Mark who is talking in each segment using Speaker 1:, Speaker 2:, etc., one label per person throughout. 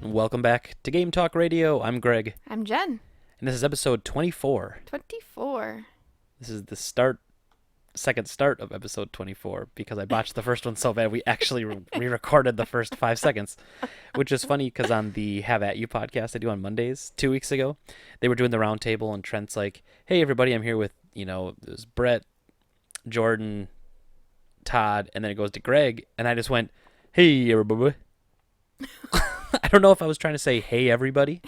Speaker 1: Welcome back to Game Talk Radio. I'm Greg,
Speaker 2: I'm Jen.
Speaker 1: and this is episode 24.
Speaker 2: 24.
Speaker 1: This is the second start of episode 24, because I botched the first one so bad we actually re-recorded the first 5 seconds, which is funny because on the Have At You podcast I do on Mondays 2 weeks ago, they were doing the round table, and Trent's like, hey everybody, I'm here with, it was Brett, Jordan, Todd, and then it goes to Greg, and I just went, hey everybody. I don't know if I was trying to say hey everybody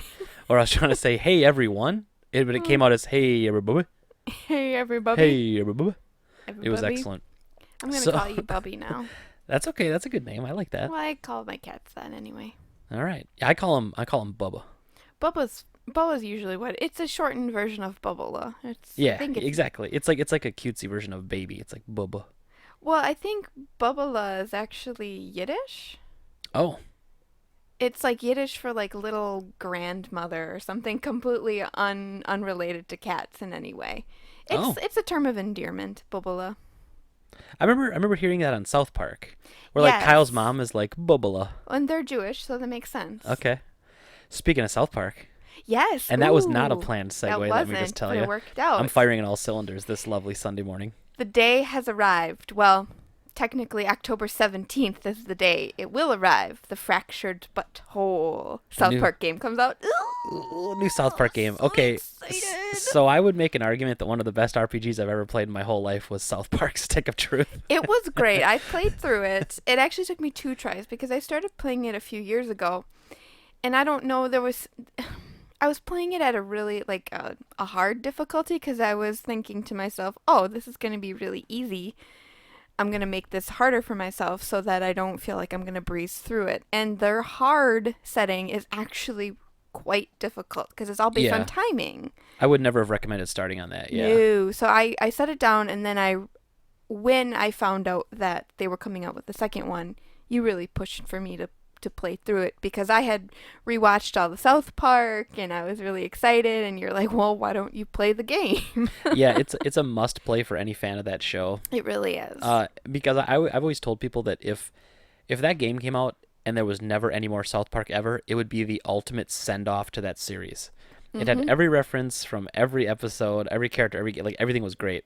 Speaker 1: or I was trying to say hey everyone, but it came out as hey everybody.
Speaker 2: Hey, everybody.
Speaker 1: Hey everybody. It was excellent.
Speaker 2: I'm going to call you Bubby now.
Speaker 1: That's okay. That's a good name. I like that.
Speaker 2: Well, I call my cats that anyway.
Speaker 1: All right. Yeah, I call him Bubba.
Speaker 2: Bubba's usually what? It's a shortened version of Bubba.
Speaker 1: Exactly. It's like a cutesy version of baby. It's like Bubba.
Speaker 2: Well, I think Bubba is actually Yiddish.
Speaker 1: Oh.
Speaker 2: It's like Yiddish for like little grandmother or something completely unrelated to cats in any way. It's a term of endearment, Bubba.
Speaker 1: I remember hearing that on South Park, where like Kyle's mom is like Bubba.
Speaker 2: And they're Jewish, so that makes sense.
Speaker 1: Okay. Speaking of South Park.
Speaker 2: Yes.
Speaker 1: And that was not a planned segue, let me just tell you.
Speaker 2: It worked out.
Speaker 1: I'm firing on all cylinders this lovely Sunday morning.
Speaker 2: The day has arrived. Well, technically October 17th is the day it will arrive. The Fractured Butthole South Park game comes out.
Speaker 1: Ooh, new South Park game. Okay. So I would make an argument that one of the best RPGs I've ever played in my whole life was South Park Stick of Truth.
Speaker 2: It was great. I played through it. It actually took me 2 tries because I started playing it a few years ago. And I don't know, I was playing it at a really, a hard difficulty because I was thinking to myself, oh, this is going to be really easy. I'm going to make this harder for myself so that I don't feel like I'm going to breeze through it. And their hard setting is actually quite difficult because it's all based on timing.
Speaker 1: I would never have recommended starting on that, yeah.
Speaker 2: No. So I set it down, and then when I found out that they were coming out with the second one, you really pushed for me to play through it because I had rewatched all the South Park and I was really excited, and you're like, well, why don't you play the game?
Speaker 1: Yeah, it's a must play for any fan of that show.
Speaker 2: It really is.
Speaker 1: Because I've always told people that if that game came out and there was never any more South Park ever, it would be the ultimate send off to that series. It had every reference from every episode, every character, everything was great.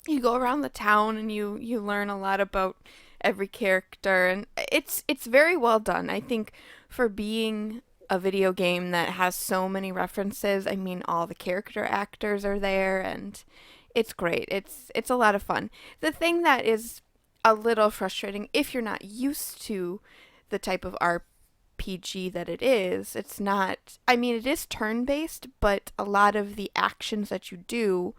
Speaker 2: You go around the town and you learn a lot about every character, and it's very well done. I think for being a video game that has so many references, I mean, all the character actors are there, and it's great. It's a lot of fun. The thing that is a little frustrating if you're not used to the type of RPG that it is, it's not, I mean, it is turn-based, but a lot of the actions that you do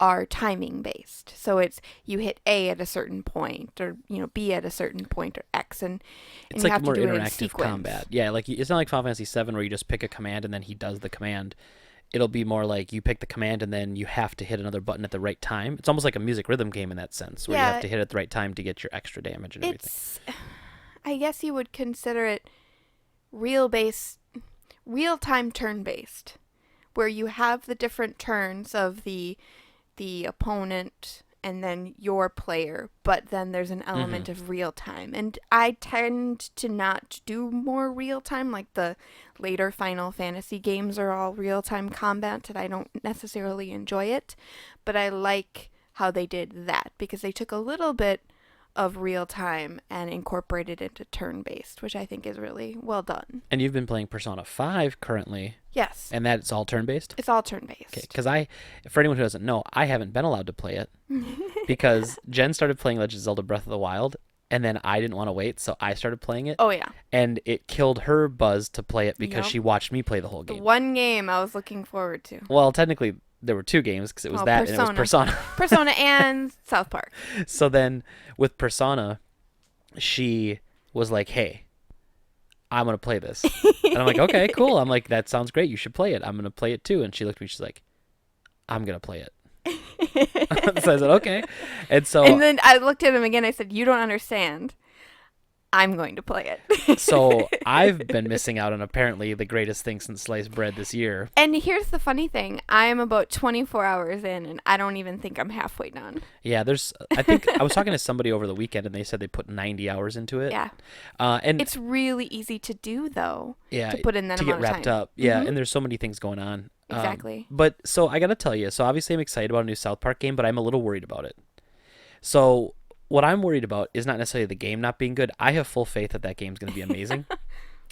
Speaker 2: are timing based. So it's you hit A at a certain point, or B at a certain point, or X, and
Speaker 1: it's
Speaker 2: you
Speaker 1: like
Speaker 2: have
Speaker 1: more
Speaker 2: to do
Speaker 1: interactive combat. Yeah, like it's not like Final Fantasy VII where you just pick a command and then he does the command. It'll be more like you pick the command and then you have to hit another button at the right time. It's almost like a music rhythm game in that sense, where you have to hit it at the right time to get your extra damage and everything.
Speaker 2: I guess you would consider it real-time turn-based, where you have the different turns of the opponent and then your player, but then there's an element of real time. And I tend to not do more real time, like the later Final Fantasy games are all real time combat, and I don't necessarily enjoy it, but I like how they did that because they took a little bit of real time and incorporated it into turn-based, which I think is really well done.
Speaker 1: And you've been playing Persona 5 currently.
Speaker 2: Yes.
Speaker 1: And that's all turn-based?
Speaker 2: It's all turn-based.
Speaker 1: Okay, because for anyone who doesn't know, I haven't been allowed to play it because Jen started playing Legend of Zelda Breath of the Wild, and then I didn't want to wait, so I started playing it.
Speaker 2: Oh, yeah.
Speaker 1: And it killed her buzz to play it because she watched me play the whole game.
Speaker 2: The one game I was looking forward to.
Speaker 1: Well, technically, there were 2 games because it was that
Speaker 2: Persona.
Speaker 1: and it was Persona.
Speaker 2: Persona and South Park.
Speaker 1: So then with Persona, she was like, hey, I'm going to play this. And I'm like, okay, cool. I'm like, that sounds great. You should play it. I'm going to play it too. And she looked at me. She's like, I'm going to play it. So I said, okay. And
Speaker 2: then I looked at him again. I said, you don't understand. I'm going to play it.
Speaker 1: So I've been missing out on apparently the greatest thing since sliced bread this year.
Speaker 2: And here's the funny thing. I am about 24 hours in, and I don't even think I'm halfway done.
Speaker 1: Yeah, I think I was talking to somebody over the weekend, and they said they put 90 hours into it.
Speaker 2: Yeah.
Speaker 1: And
Speaker 2: It's really easy to do, though,
Speaker 1: yeah,
Speaker 2: to put in that
Speaker 1: to get
Speaker 2: amount of
Speaker 1: wrapped
Speaker 2: time.
Speaker 1: up. Yeah,
Speaker 2: Mhm.
Speaker 1: and there's so many things going on.
Speaker 2: Exactly.
Speaker 1: But so I gotta tell you, so obviously I'm excited about a new South Park game, but I'm a little worried about it. So what I'm worried about is not necessarily the game not being good. I have full faith that that game's going to be amazing,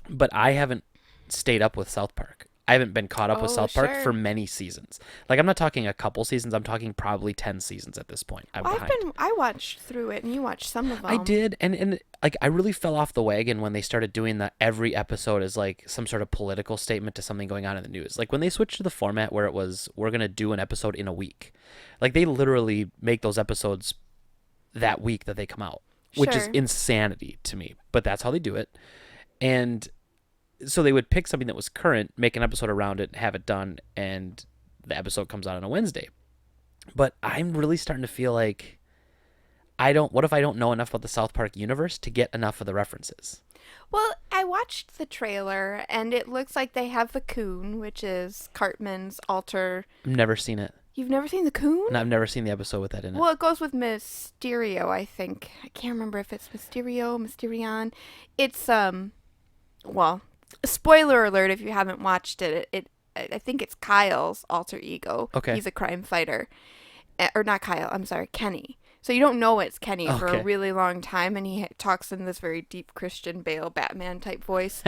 Speaker 1: but I haven't stayed up with South Park. I haven't been caught up with
Speaker 2: Oh,
Speaker 1: South Park
Speaker 2: sure.
Speaker 1: for many seasons. Like I'm not talking a couple seasons. I'm talking probably 10 seasons at this point. I'm
Speaker 2: Well,
Speaker 1: behind.
Speaker 2: I watched through it, and you watched some of them.
Speaker 1: I did, and like I really fell off the wagon when they started doing the every episode is like some sort of political statement to something going on in the news. Like when they switched to the format where it was we're gonna do an episode in a week, like they literally make those episodes that week that they come out, which is
Speaker 2: Sure.
Speaker 1: insanity to me. But that's how they do it, and so they would pick something that was current, make an episode around it, have it done, and the episode comes out on a Wednesday. But I'm really starting to feel like I don't. What if I don't know enough about the South Park universe to get enough of the references?
Speaker 2: Well, I watched the trailer, and it looks like they have the Coon, which is Cartman's alter.
Speaker 1: I've never seen it,
Speaker 2: You've never seen the Coon?
Speaker 1: and I've never seen the episode with that in it.
Speaker 2: Well, it goes with Mysterio, I think. I can't remember if it's Mysterio, Mysterion. It's well, spoiler alert if you haven't watched it. I think it's Kyle's alter ego.
Speaker 1: Okay.
Speaker 2: He's a crime fighter. Or not Kyle, I'm sorry, Kenny. So you don't know it's Kenny for
Speaker 1: Okay.
Speaker 2: a really long time, and he talks in this very deep Christian Bale Batman type voice.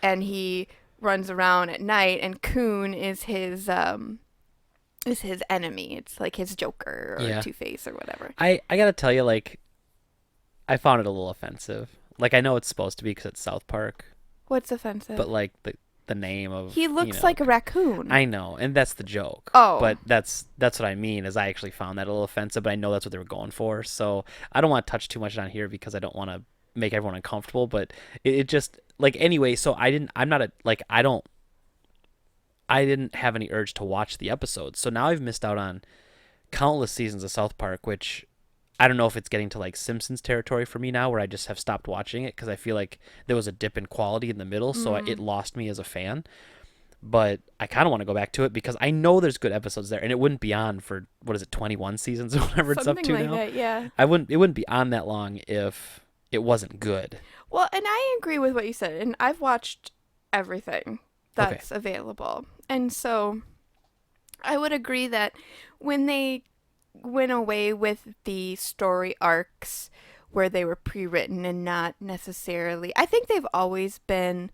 Speaker 2: And he runs around at night, and Coon is his enemy. It's like his Joker or
Speaker 1: Yeah.
Speaker 2: Two-Face or whatever.
Speaker 1: I gotta tell you, like, I found it a little offensive. Like I know it's supposed to be because it's South Park,
Speaker 2: What's offensive?
Speaker 1: but like the name of
Speaker 2: He looks like a raccoon.
Speaker 1: I know, and that's the joke.
Speaker 2: Oh.
Speaker 1: But that's what I mean is I actually found that a little offensive, but I know that's what they were going for. So I don't want to touch too much on here because I don't want to make everyone uncomfortable. But it just like anyway. So I didn't have any urge to watch the episodes. So now I've missed out on countless seasons of South Park, which I don't know if it's getting to like Simpsons territory for me now, where I just have stopped watching it because I feel like there was a dip in quality in the middle, so it lost me as a fan. But I kind of want to go back to it because I know there's good episodes there, and it wouldn't be on for what is it, 21 seasons or whatever it's up
Speaker 2: Something
Speaker 1: to
Speaker 2: like
Speaker 1: now.
Speaker 2: that, yeah.
Speaker 1: It wouldn't be on that long if it wasn't good.
Speaker 2: Well, and I agree with what you said, and I've watched everything that's available. And so I would agree that when they went away with the story arcs where they were pre-written and not necessarily, I think they've always been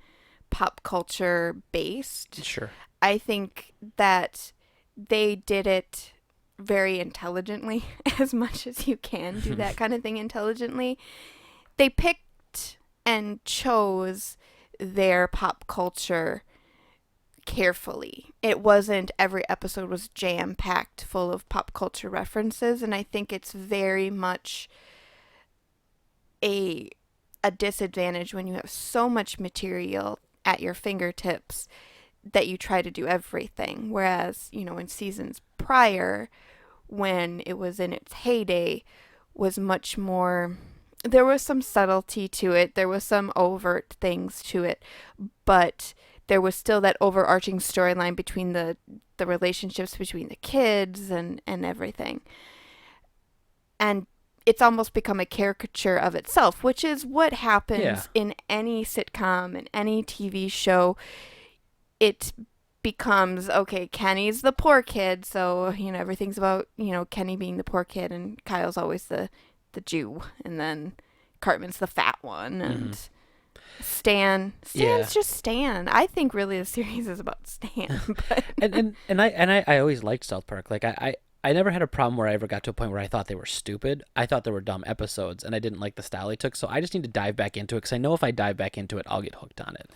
Speaker 2: pop culture based.
Speaker 1: Sure.
Speaker 2: I think that they did it very intelligently, as much as you can do that kind of thing intelligently. They picked and chose their pop culture carefully. It wasn't every episode was jam packed full of pop culture references, and I think it's very much a disadvantage when you have so much material at your fingertips that you try to do everything. Whereas, in seasons prior, when it was in its heyday, was much more, there was some subtlety to it, there was some overt things to it, but there was still that overarching storyline between the relationships between the kids and everything. And it's almost become a caricature of itself, which is what happens in any sitcom and any TV show. It becomes, okay, Kenny's the poor kid, so, everything's about, Kenny being the poor kid, and Kyle's always the Jew, and then Cartman's the fat one, and Stan's just Stan. I think really the series is about Stan. But
Speaker 1: and I always liked South Park. Like I never had a problem where I ever got to a point where I thought they were stupid. I thought they were dumb episodes, and I didn't like the style they took. So I just need to dive back into it because I know if I dive back into it, I'll get hooked on it.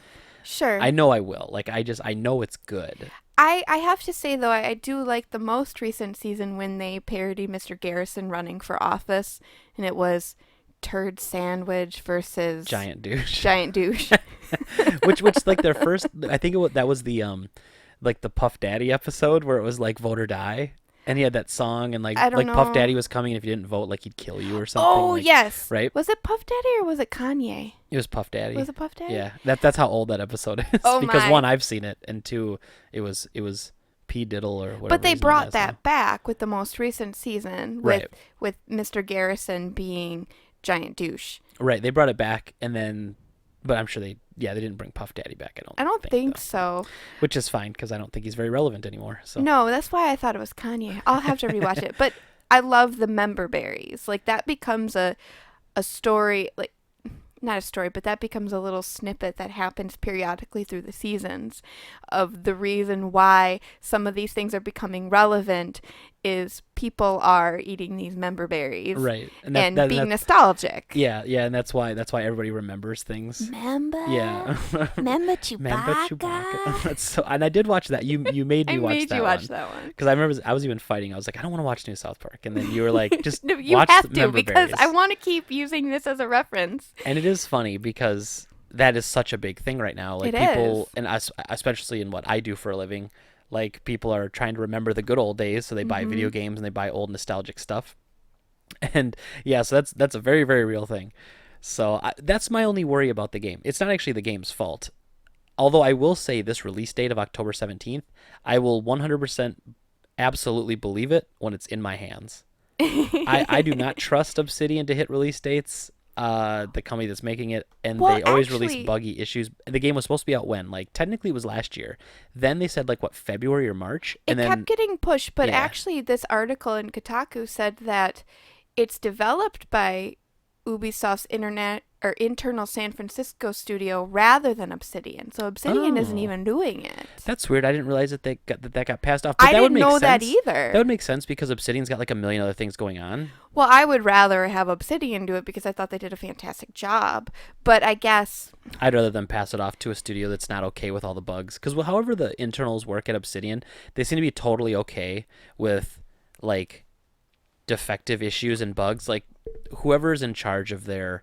Speaker 2: Sure.
Speaker 1: I know I will. Like I know it's good.
Speaker 2: I have to say, though, I do like the most recent season when they parody Mr. Garrison running for office, and it was Turd Sandwich versus
Speaker 1: Giant douche.
Speaker 2: Giant Douche.
Speaker 1: which like their first. I think that was the like the Puff Daddy episode where it was like vote or die. And he had that song, and
Speaker 2: I don't
Speaker 1: Puff
Speaker 2: know.
Speaker 1: Daddy was coming. If you didn't vote, like he'd kill you or something.
Speaker 2: Oh,
Speaker 1: like,
Speaker 2: yes.
Speaker 1: right?
Speaker 2: Was it Puff Daddy or was it Kanye?
Speaker 1: It was Puff Daddy.
Speaker 2: Was it Puff Daddy?
Speaker 1: Yeah, that's how old that episode is.
Speaker 2: Oh,
Speaker 1: because
Speaker 2: my.
Speaker 1: one, I've seen it, and two, it was P Diddle or whatever.
Speaker 2: But they
Speaker 1: his name
Speaker 2: brought
Speaker 1: is
Speaker 2: that
Speaker 1: now.
Speaker 2: back with the most recent season
Speaker 1: Right.
Speaker 2: with Mr. Garrison being giant douche.
Speaker 1: Right, they brought it back, and then, but I'm sure they didn't bring Puff Daddy back.
Speaker 2: I don't think
Speaker 1: though.
Speaker 2: so.
Speaker 1: Which is fine because I don't think he's very relevant anymore. So
Speaker 2: No, that's why I thought it was Kanye. I'll have to rewatch it. But I love the member berries. Like that becomes a story, like not a story, but that becomes a little snippet that happens periodically through the seasons of the reason why some of these things are becoming relevant is people are eating these member berries
Speaker 1: right,
Speaker 2: and
Speaker 1: that-
Speaker 2: being nostalgic.
Speaker 1: yeah, and that's why everybody remembers things.
Speaker 2: Member?
Speaker 1: Yeah.
Speaker 2: Member
Speaker 1: Remember
Speaker 2: Chewbacca?
Speaker 1: Chewbacca? That's so, and I did watch that. You made me
Speaker 2: I
Speaker 1: watch
Speaker 2: made
Speaker 1: that
Speaker 2: you watch
Speaker 1: one.
Speaker 2: that one.
Speaker 1: Because I remember I was even fighting. I was like, I don't want to watch New South Park, and then you were like, just
Speaker 2: No, you
Speaker 1: watch
Speaker 2: have
Speaker 1: the
Speaker 2: to
Speaker 1: Member
Speaker 2: because
Speaker 1: Berries.
Speaker 2: I want to keep using this as a reference.
Speaker 1: And it is funny because that is such a big thing right now. Like
Speaker 2: It
Speaker 1: people,
Speaker 2: is.
Speaker 1: and us, especially in what I do for a living, like people are trying to remember the good old days, so they buy video games and they buy old nostalgic stuff. And yeah, so that's a very, very real thing. So that's my only worry about the game. It's not actually the game's fault. Although I will say this release date of October 17th, I will 100% absolutely believe it when it's in my hands. I do not trust Obsidian to hit release dates, the company that's making it, and
Speaker 2: Well,
Speaker 1: they always
Speaker 2: actually-
Speaker 1: release buggy issues. The game was supposed to be out when? Like, technically it was last year. Then they said, like, what, February or March?
Speaker 2: It
Speaker 1: And then,
Speaker 2: kept getting pushed, but
Speaker 1: yeah.
Speaker 2: actually this article in Kotaku said that it's developed by Ubisoft's internal San Francisco studio rather than Obsidian. So Obsidian isn't
Speaker 1: Oh.
Speaker 2: even doing it.
Speaker 1: that's weird. I didn't realize that that got passed off. But
Speaker 2: I
Speaker 1: that would
Speaker 2: didn't
Speaker 1: make
Speaker 2: know that
Speaker 1: sense.
Speaker 2: either.
Speaker 1: That would make sense because Obsidian's got, like, a million other things going on.
Speaker 2: Well, I would rather have Obsidian do it because I thought they did a fantastic job. But I guess
Speaker 1: I'd rather them pass it off to a studio that's not okay with all the bugs. Because however the internals work at Obsidian, they seem to be totally okay with, like, defective issues and bugs. Like, whoever's in charge of their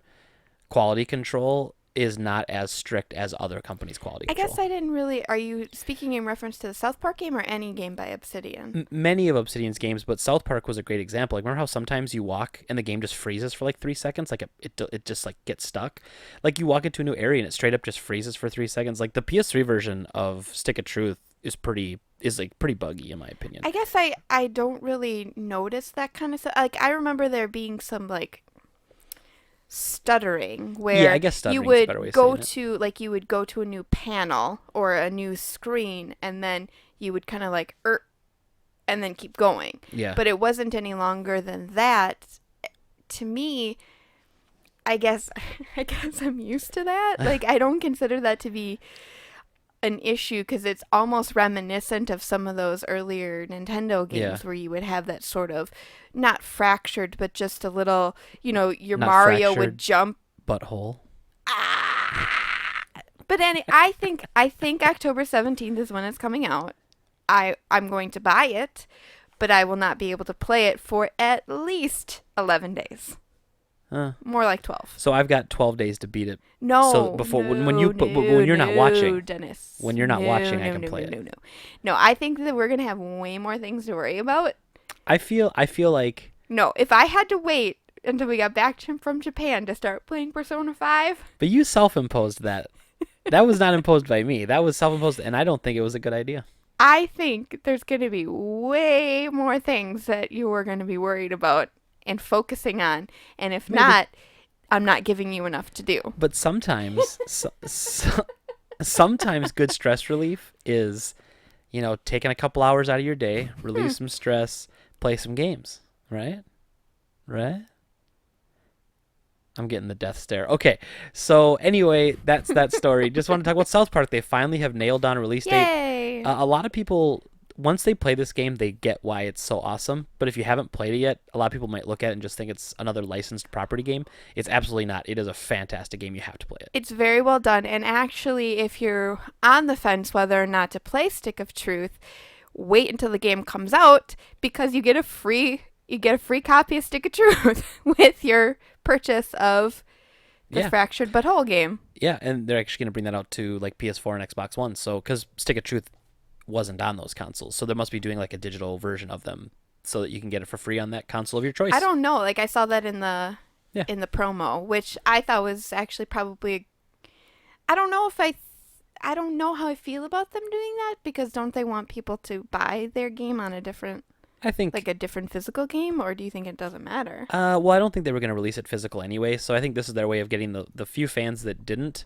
Speaker 1: quality control is not as strict as other companies' quality
Speaker 2: I
Speaker 1: control.
Speaker 2: guess I didn't really. Are you speaking in reference to the South Park game or any game by Obsidian?
Speaker 1: Many of Obsidian's games, but South Park was a great example. Like, remember how sometimes you walk and the game just freezes for like 3 seconds? Like, it just like gets stuck. Like, you walk into a new area and it straight up just freezes for 3 seconds. Like, the PS3 version of Stick of Truth is pretty buggy in my opinion.
Speaker 2: I guess I don't really notice that kind of stuff. Like I remember there being some like stuttering where
Speaker 1: Yeah, I guess
Speaker 2: you
Speaker 1: stuttering's a
Speaker 2: would
Speaker 1: better way of
Speaker 2: go
Speaker 1: saying it.
Speaker 2: to like you would go to a new panel or a new screen and then you would kind of like and then keep going.
Speaker 1: Yeah.
Speaker 2: But it wasn't any longer than that. To me, I guess I'm used to that. Like I don't consider that to be an issue because it's almost reminiscent of some of those earlier Nintendo games
Speaker 1: Yeah.
Speaker 2: where you would have that sort of not fractured but just a little, your
Speaker 1: Not
Speaker 2: Mario would
Speaker 1: fractured.
Speaker 2: jump.
Speaker 1: Butthole.
Speaker 2: But I think October 17th is when it's coming out. I'm going to buy it, but I will not be able to play it for at least 11 days. More like 12.
Speaker 1: So I've got 12 days to beat it.
Speaker 2: No.
Speaker 1: So before when you're not watching,
Speaker 2: Dennis.
Speaker 1: when you're not watching, I
Speaker 2: no,
Speaker 1: can
Speaker 2: no,
Speaker 1: play
Speaker 2: no,
Speaker 1: it.
Speaker 2: No, no, I think that we're gonna have way more things to worry about.
Speaker 1: I feel like
Speaker 2: No, if I had to wait until we got back from Japan to start playing Persona 5,
Speaker 1: but you self-imposed that. That was not imposed by me. That was self-imposed, and I don't think it was a good idea.
Speaker 2: I think there's gonna be way more things that you are gonna be worried about and focusing on, and if
Speaker 1: Maybe.
Speaker 2: not, I'm not giving you enough to do.
Speaker 1: But sometimes, sometimes good stress relief is, taking a couple hours out of your day, relieve some stress, play some games, right? Right? I'm getting the death stare. Okay, so anyway, that's that story. Just want to talk about South Park. They finally have nailed down a release date.
Speaker 2: Yay!
Speaker 1: A lot of people, once they play this game, they get why it's so awesome. But if you haven't played it yet, a lot of people might look at it and just think it's another licensed property game. It's absolutely not. It is a fantastic game. You have to play it.
Speaker 2: It's very well done, and actually, if you're on the fence whether or not to play Stick of Truth, wait until the game comes out because you get a free copy of Stick of Truth with your purchase of the
Speaker 1: Yeah.
Speaker 2: Fractured But Whole game.
Speaker 1: Yeah, and they're actually going to bring that out to like PS4 and Xbox One. So, because Stick of Truth wasn't on those consoles, so they must be doing like a digital version of them so that you can get it for free on that console of your choice.
Speaker 2: I don't know. Like I saw that
Speaker 1: Yeah.
Speaker 2: in the promo, which I thought was actually probably. I don't know if I don't know how I feel about them doing that because don't they want people to buy their game on a different
Speaker 1: I think
Speaker 2: like a different physical game, or do you think it doesn't matter?
Speaker 1: well, I don't think they were going to release it physical anyway, so I think this is their way of getting the few fans that didn't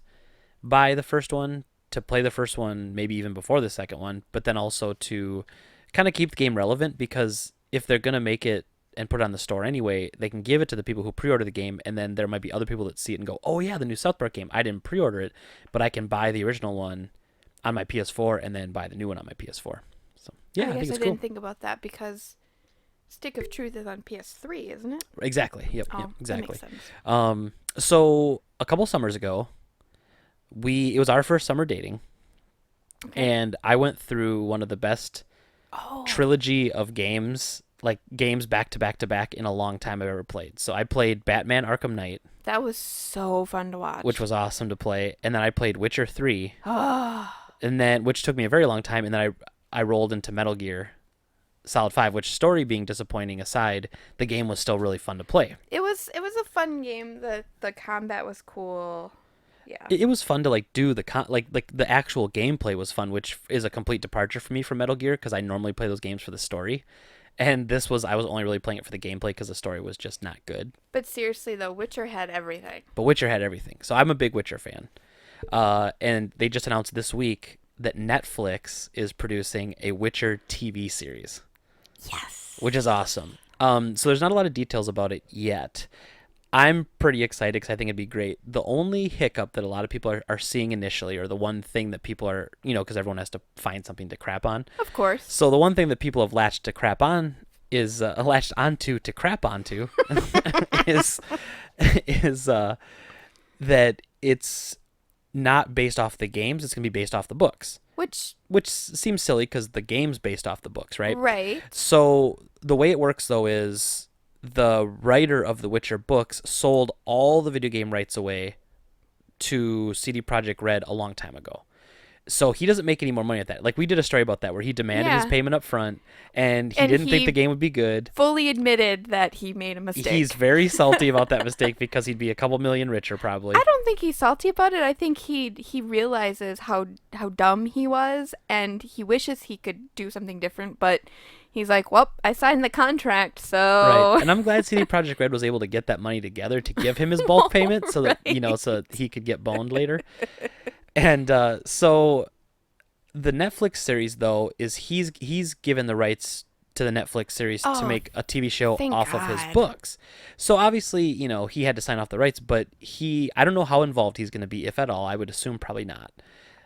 Speaker 1: buy the first one to play the first one, maybe even before the second one, but then also to kind of keep the game relevant because if they're going to make it and put it on the store anyway, they can give it to the people who pre-order the game, and then there might be other people that see it and go, "Oh yeah, the new South Park game. I didn't pre-order it, but I can buy the original one on my PS4 and then buy the new one on my PS4." So yeah, I
Speaker 2: guess
Speaker 1: think it's
Speaker 2: I didn't
Speaker 1: cool.
Speaker 2: think about that because Stick of Truth is on PS3, isn't it?
Speaker 1: Exactly. Yep.
Speaker 2: Oh,
Speaker 1: Yep.
Speaker 2: that
Speaker 1: Exactly.
Speaker 2: makes sense.
Speaker 1: So a couple summers ago, it was our first summer dating,
Speaker 2: Okay.
Speaker 1: and I went through one of the best
Speaker 2: Oh,
Speaker 1: trilogy of games, like games back to back to back in a long time I've ever played. So I played Batman Arkham Knight,
Speaker 2: that was so fun to watch.
Speaker 1: which was awesome to play, and then I played Witcher 3,
Speaker 2: Oh,
Speaker 1: and then which took me a very long time, and then I rolled into Metal Gear Solid 5, which story being disappointing aside, the game was still really fun to play.
Speaker 2: it was a fun game. The combat was cool. Yeah.
Speaker 1: It was fun to like do like the actual gameplay was fun, which is a complete departure for me from Metal Gear because I normally play those games for the story. And I was only really playing it for the gameplay because the story was just not good.
Speaker 2: But seriously though, Witcher had everything.
Speaker 1: But Witcher had everything. So I'm a big Witcher fan. And they just announced this week that Netflix is producing a Witcher TV series,
Speaker 2: Yes.
Speaker 1: which is awesome. So there's not a lot of details about it yet. I'm pretty excited because I think it'd be great. The only hiccup that a lot of people are seeing initially, or the one thing that people are, because everyone has to find something to crap on.
Speaker 2: Of course.
Speaker 1: So the one thing that people have latched to crap on is latched onto to crap onto is that it's not based off the games. It's gonna be based off the books, which seems silly because the game's based off the books, right?
Speaker 2: Right.
Speaker 1: So the way it works though is the writer of the Witcher books sold all the video game rights away to CD Projekt Red a long time ago. So he doesn't make any more money at that. Like we did a story about that where he demanded his
Speaker 2: Yeah.
Speaker 1: payment up front and he
Speaker 2: And
Speaker 1: didn't think
Speaker 2: he-
Speaker 1: the game would be good.
Speaker 2: Fully admitted that he made a mistake.
Speaker 1: He's very salty about that mistake because he'd be a couple million richer probably.
Speaker 2: I don't think he's salty about it. I think he realizes how dumb he was, and he wishes he could do something different. But he's like, "Well, I signed the contract, so."
Speaker 1: Right. And I'm glad CD Projekt Red was able to get that money together to give him his bulk payment so that, so he could get boned later. And so the Netflix series though is he's given the rights to the Netflix series to
Speaker 2: Oh,
Speaker 1: make a TV show
Speaker 2: thank
Speaker 1: off of his
Speaker 2: God.
Speaker 1: books. So obviously, he had to sign off the rights, but I don't know how involved he's going to be, if at all. I would assume probably not.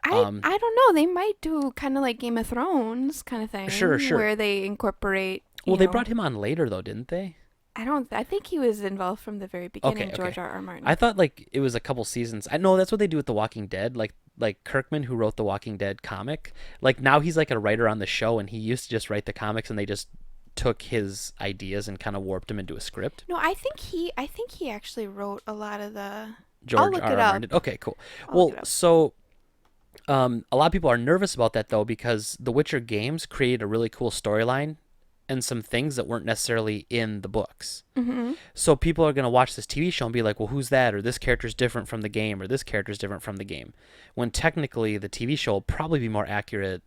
Speaker 2: I don't know. They might do kind of like Game of Thrones kind of thing.
Speaker 1: Sure.
Speaker 2: Where they incorporate.
Speaker 1: Well, they brought him on later though, didn't they?
Speaker 2: I think he was involved from the very beginning.
Speaker 1: Okay.
Speaker 2: George R. R. Martin.
Speaker 1: I thought like it was a couple seasons. I know that's what they do with The Walking Dead. Like Kirkman, who wrote the Walking Dead comic, like now he's like a writer on the show, and he used to just write the comics, and they just took his ideas and kind of warped them into a script.
Speaker 2: No, I think he actually wrote a lot of the.
Speaker 1: George
Speaker 2: look
Speaker 1: R.
Speaker 2: it
Speaker 1: R.
Speaker 2: up.
Speaker 1: Martin. Okay, cool.
Speaker 2: I'll
Speaker 1: Well,
Speaker 2: look it up.
Speaker 1: so a lot of people are nervous about that though because the Witcher games created a really cool storyline and some things that weren't necessarily in the books.
Speaker 2: Mm-hmm.
Speaker 1: So people are going to watch this TV show and be like, well, who's that? Or this character's different from the game, or this character's different from the game. When technically the TV show will probably be more accurate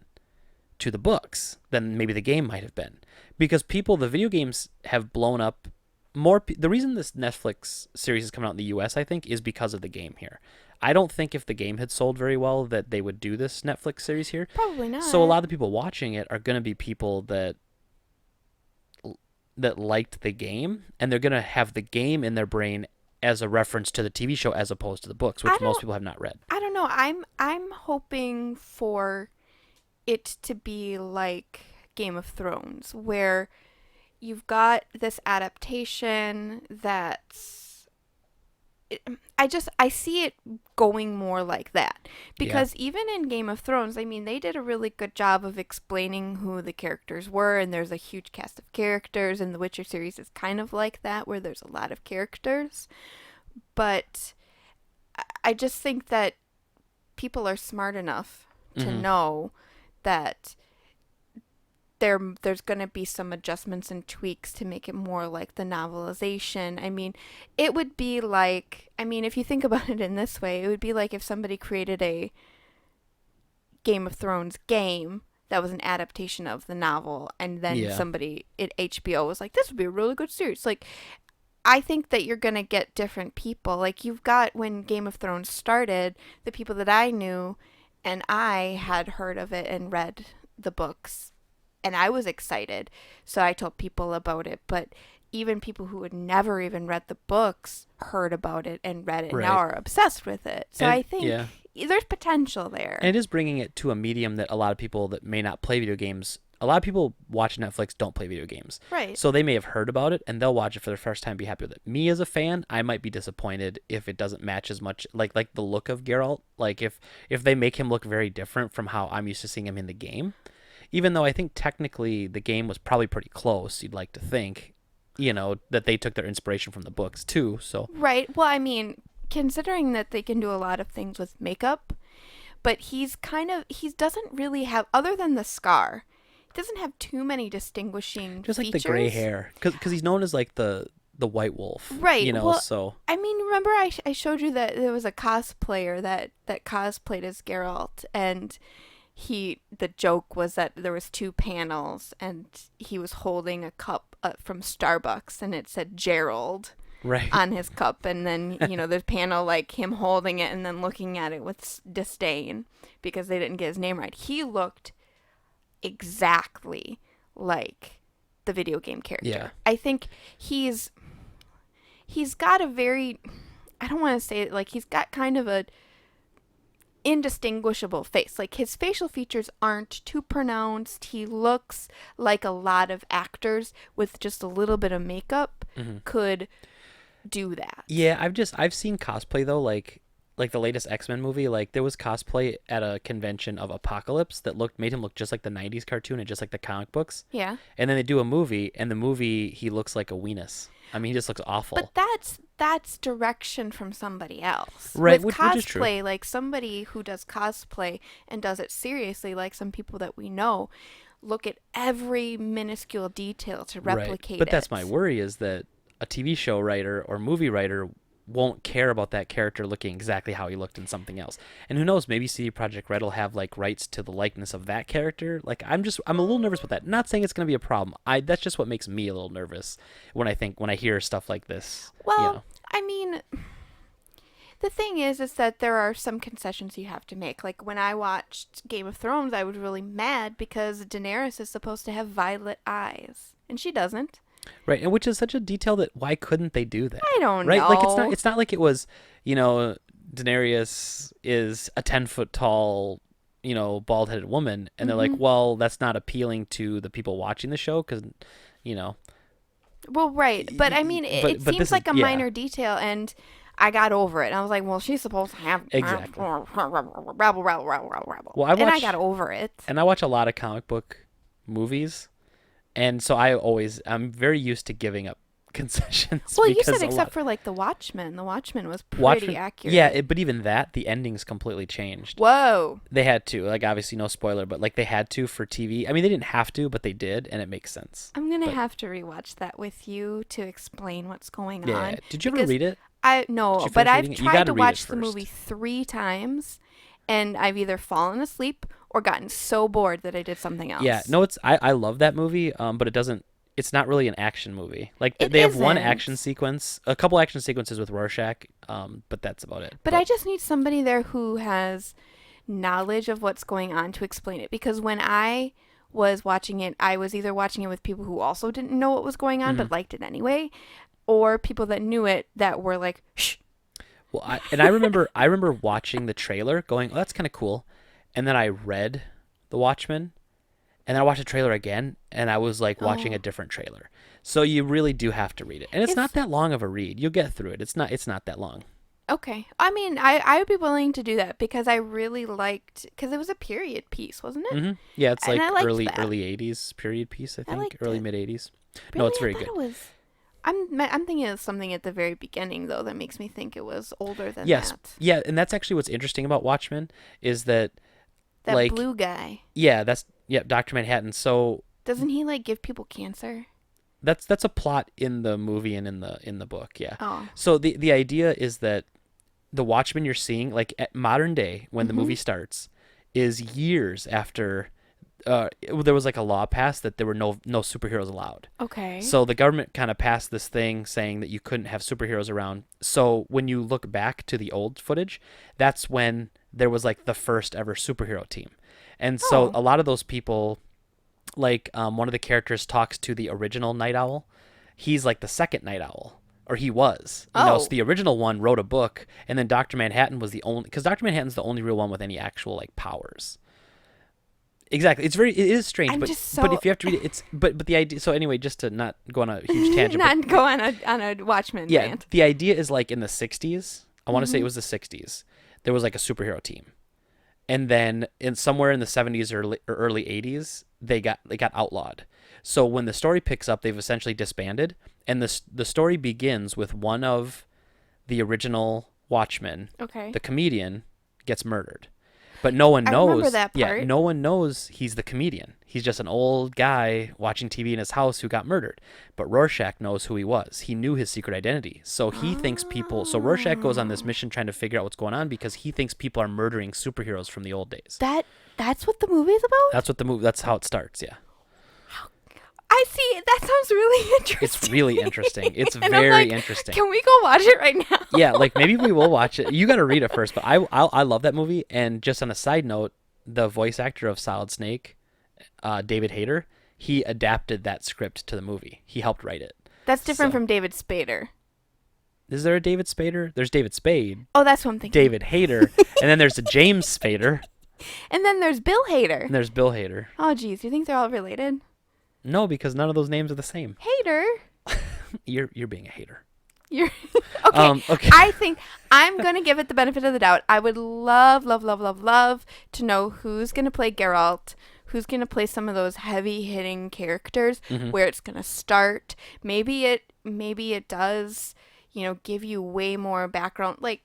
Speaker 1: to the books than maybe the game might have been. Because the video games have blown up more. The reason this Netflix series is coming out in the US, I think, is because of the game here. I don't think if the game had sold very well that they would do this Netflix series here.
Speaker 2: Probably not.
Speaker 1: So a lot of the people watching it are going to be people that liked the game, and they're going to have the game in their brain as a reference to the TV show as opposed to the books, which most people have not read.
Speaker 2: I don't know. I'm hoping for it to be like Game of Thrones, where you've got this adaptation that's. I see it going more like that because even in Game of Thrones, I mean, they did a really good job of explaining who the characters were, and there's a huge cast of characters, and the Witcher series is kind of like that, where there's a lot of characters. But I just think that people are smart enough to know that there's going to be some adjustments and tweaks to make it more like the novelization. I mean, it would be like, I mean, if you think about it in this way, it would be like if somebody created a Game of Thrones game that was an adaptation of the novel, and then
Speaker 1: Yeah.
Speaker 2: somebody at HBO was like, this would be a really good series. Like, I think that you're going to get different people. Like, you've got, when Game of Thrones started, the people that I knew, and I had heard of it and read the books, and I was excited. So I told people about it. But even people who had never even read the books heard about it and read it and now
Speaker 1: Right.
Speaker 2: are obsessed with it. So
Speaker 1: And-
Speaker 2: I think
Speaker 1: yeah.
Speaker 2: there's potential there.
Speaker 1: And it is bringing it to a medium that a lot of people that may not play video games, a lot of people watch Netflix don't play video games.
Speaker 2: Right.
Speaker 1: So they may have heard about it and they'll watch it for the first time and be happy with it. Me as a fan, I might be disappointed if it doesn't match as much like the look of Geralt. Like if they make him look very different from how I'm used to seeing him in the game. Even though I think technically the game was probably pretty close, you'd like to think, that they took their inspiration from the books too. So
Speaker 2: Right. Well, I mean, considering that they can do a lot of things with makeup, but he doesn't really have, other than the scar, he doesn't have too many distinguishing
Speaker 1: just like
Speaker 2: features.
Speaker 1: the gray hair, because he's known as like the White Wolf,
Speaker 2: Right. Well,
Speaker 1: so
Speaker 2: I mean, remember I showed you that there was a cosplayer that cosplayed as Geralt, and the joke was that there was 2 panels, and he was holding a cup from Starbucks, and it said Gerald
Speaker 1: right.
Speaker 2: on his cup, and then there's panel like him holding it and then looking at it with disdain because they didn't get his name right. He looked exactly like the video game character.
Speaker 1: Yeah.
Speaker 2: I think he's got a very, I don't want to say it, like, he's got kind of a indistinguishable face. Like, his facial features aren't too pronounced. He looks like a lot of actors with just a little bit of makeup could do that.
Speaker 1: Yeah, I've seen cosplay though, like the latest X-Men movie. Like there was cosplay at a convention of Apocalypse that made him look just like the '90s cartoon and just like the comic books.
Speaker 2: Yeah.
Speaker 1: And then they do a movie, and the movie he looks like a weenus. I mean, he just looks awful.
Speaker 2: But that's direction from somebody else.
Speaker 1: Right,
Speaker 2: With
Speaker 1: which is true.
Speaker 2: cosplay, like somebody who does cosplay and does it seriously, like some people that we know, look at every minuscule detail to replicate
Speaker 1: But
Speaker 2: it.
Speaker 1: that's my worry, is that a TV show writer or movie writer won't care about that character looking exactly how he looked in something else. And who knows, maybe CD Projekt Red will have like rights to the likeness of that character. Like I'm a little nervous with that. Not saying it's going to be a problem. That's just what makes me a little nervous when I hear stuff like this.
Speaker 2: Well, I mean, the thing is that there are some concessions you have to make. Like when I watched Game of Thrones, I was really mad because Daenerys is supposed to have violet eyes, and she doesn't.
Speaker 1: Right, and which is such a detail that why couldn't they do that?
Speaker 2: I don't
Speaker 1: right?
Speaker 2: know.
Speaker 1: Like it's not like it was, Daenerys is a 10-foot tall, bald-headed woman, and they're like, well, that's not appealing to the people watching the show because,
Speaker 2: Well, right, but I mean,
Speaker 1: But
Speaker 2: it
Speaker 1: this
Speaker 2: seems
Speaker 1: is-
Speaker 2: like a
Speaker 1: yeah.
Speaker 2: minor detail, and I got over it. And I was like, well, she's supposed to have
Speaker 1: Exactly.
Speaker 2: rabble.
Speaker 1: Well, I
Speaker 2: and I
Speaker 1: watch-
Speaker 2: got over it.
Speaker 1: And I watch a lot of comic book movies, and so I'm very used to giving up concessions.
Speaker 2: Well, you
Speaker 1: because
Speaker 2: said
Speaker 1: a
Speaker 2: except
Speaker 1: lot-
Speaker 2: for like The Watchmen. The Watchmen was pretty
Speaker 1: Watchmen,
Speaker 2: accurate.
Speaker 1: yeah, but even that, the endings completely changed.
Speaker 2: Whoa.
Speaker 1: They had to, like, obviously no spoiler, but like they had to for TV. I mean, they didn't have to, but they did, and it makes sense.
Speaker 2: I'm gonna
Speaker 1: But-
Speaker 2: have to rewatch that with you to explain what's going
Speaker 1: Yeah.
Speaker 2: on.
Speaker 1: Did you ever
Speaker 2: because
Speaker 1: read it?
Speaker 2: No,
Speaker 1: Did you
Speaker 2: but
Speaker 1: finish
Speaker 2: I've
Speaker 1: reading it? You
Speaker 2: tried
Speaker 1: gotta
Speaker 2: to
Speaker 1: read it
Speaker 2: watch the
Speaker 1: first.
Speaker 2: movie 3 times, and I've either fallen asleep or gotten so bored that I did something else.
Speaker 1: Yeah, no, I love that movie, but it's not really an action movie. Like
Speaker 2: It
Speaker 1: they have one
Speaker 2: isn't.
Speaker 1: action sequence, a couple action sequences with Rorschach, but that's about it.
Speaker 2: But I just need somebody there who has knowledge of what's going on to explain it. Because when I was watching it, I was either watching it with people who also didn't know what was going on but liked it anyway, or people that knew it that were like, shh.
Speaker 1: Well, I remember watching the trailer, going, "Oh, that's kind of cool," and then I read The Watchmen, and then I watched the trailer again, and I was like watching a different trailer. So you really do have to read it, and it's not that long of a read. You'll get through it. It's not that long.
Speaker 2: Okay. I mean, I would be willing to do that because I really liked, because it was a period piece, wasn't it?
Speaker 1: Hmm Yeah, it's
Speaker 2: And
Speaker 1: like
Speaker 2: I liked
Speaker 1: early
Speaker 2: that.
Speaker 1: 80s period piece, I think,
Speaker 2: liked
Speaker 1: early
Speaker 2: it.
Speaker 1: mid 80s. No,
Speaker 2: Really?
Speaker 1: it's very
Speaker 2: I thought
Speaker 1: good.
Speaker 2: It was, I'm thinking of something at the very beginning, though, that makes me think it was older than
Speaker 1: Yes,
Speaker 2: that.
Speaker 1: yeah, and that's actually what's interesting about Watchmen is that
Speaker 2: That
Speaker 1: like
Speaker 2: blue guy.
Speaker 1: yeah, Dr. Manhattan. So
Speaker 2: Doesn't he like give people cancer?
Speaker 1: That's a plot in the movie and in the book, yeah.
Speaker 2: Oh.
Speaker 1: So the idea is that the Watchmen you're seeing, like at modern day when the
Speaker 2: Mm-hmm.
Speaker 1: movie starts, is years after there was like a law passed that there were no superheroes allowed.
Speaker 2: Okay.
Speaker 1: So the government kind of passed this thing saying that you couldn't have superheroes around. So when you look back to the old footage, that's when there was like the first ever superhero team. And so
Speaker 2: Oh.
Speaker 1: a lot of those people, like one of the characters talks to the original Night Owl. He's like the second Night Owl, or he was. So
Speaker 2: Oh.
Speaker 1: the original one wrote a book, and then Dr. Manhattan was the only, because Dr. Manhattan's the only real one with any actual like powers. Exactly. It is strange,
Speaker 2: I'm
Speaker 1: but
Speaker 2: just so-
Speaker 1: but if you have to read it, it's but the idea. So anyway, just to not go on a huge tangent. but-
Speaker 2: Not go on a Watchmen
Speaker 1: yeah,
Speaker 2: rant.
Speaker 1: the idea is like in the 60s. I want to say it
Speaker 2: Mhm.
Speaker 1: was the 60s. There was like a superhero team. And then in somewhere in the 70s or early 80s, they got outlawed. So when the story picks up, they've essentially disbanded, and the story begins with one of the original Watchmen,
Speaker 2: Okay.
Speaker 1: the comedian, gets murdered. But no one
Speaker 2: I
Speaker 1: knows.
Speaker 2: remember that
Speaker 1: Yeah,
Speaker 2: part.
Speaker 1: no one knows he's the comedian. He's just an old guy watching TV in his house who got murdered. But Rorschach knows who he was. He knew his secret identity. So he thinks people. So Rorschach goes on this mission trying to figure out what's going on because he thinks people are murdering superheroes from the old days.
Speaker 2: That's what the movie's about?
Speaker 1: That's what the movie. That's how it starts. Yeah,
Speaker 2: I see. That sounds really interesting.
Speaker 1: it's really interesting. It's
Speaker 2: And I'm
Speaker 1: very
Speaker 2: like,
Speaker 1: interesting.
Speaker 2: Can we go watch it right now?
Speaker 1: Yeah, like maybe we will watch it. You got to read it first. But I love that movie. And just on a side note, the voice actor of Solid Snake, David Hayter, he adapted that script to the movie. He helped write it.
Speaker 2: That's different
Speaker 1: So-
Speaker 2: from David Spader.
Speaker 1: Is there a David Spader? There's David Spade,
Speaker 2: Oh, that's what I'm thinking.
Speaker 1: David Hayter, and then there's a James Spader,
Speaker 2: And then there's Bill Hader.
Speaker 1: and there's Bill Hader.
Speaker 2: Oh, geez. You think they're all related?
Speaker 1: No, because none of those names are the same.
Speaker 2: Hater.
Speaker 1: You're being a hater.
Speaker 2: You're okay.
Speaker 1: Okay.
Speaker 2: I think I'm gonna give it the benefit of the doubt. I would love, love, love, love, love to know who's gonna play Geralt, who's gonna play some of those heavy hitting characters,
Speaker 1: Mhm.
Speaker 2: where it's gonna start. Maybe it does, give you way more background. Like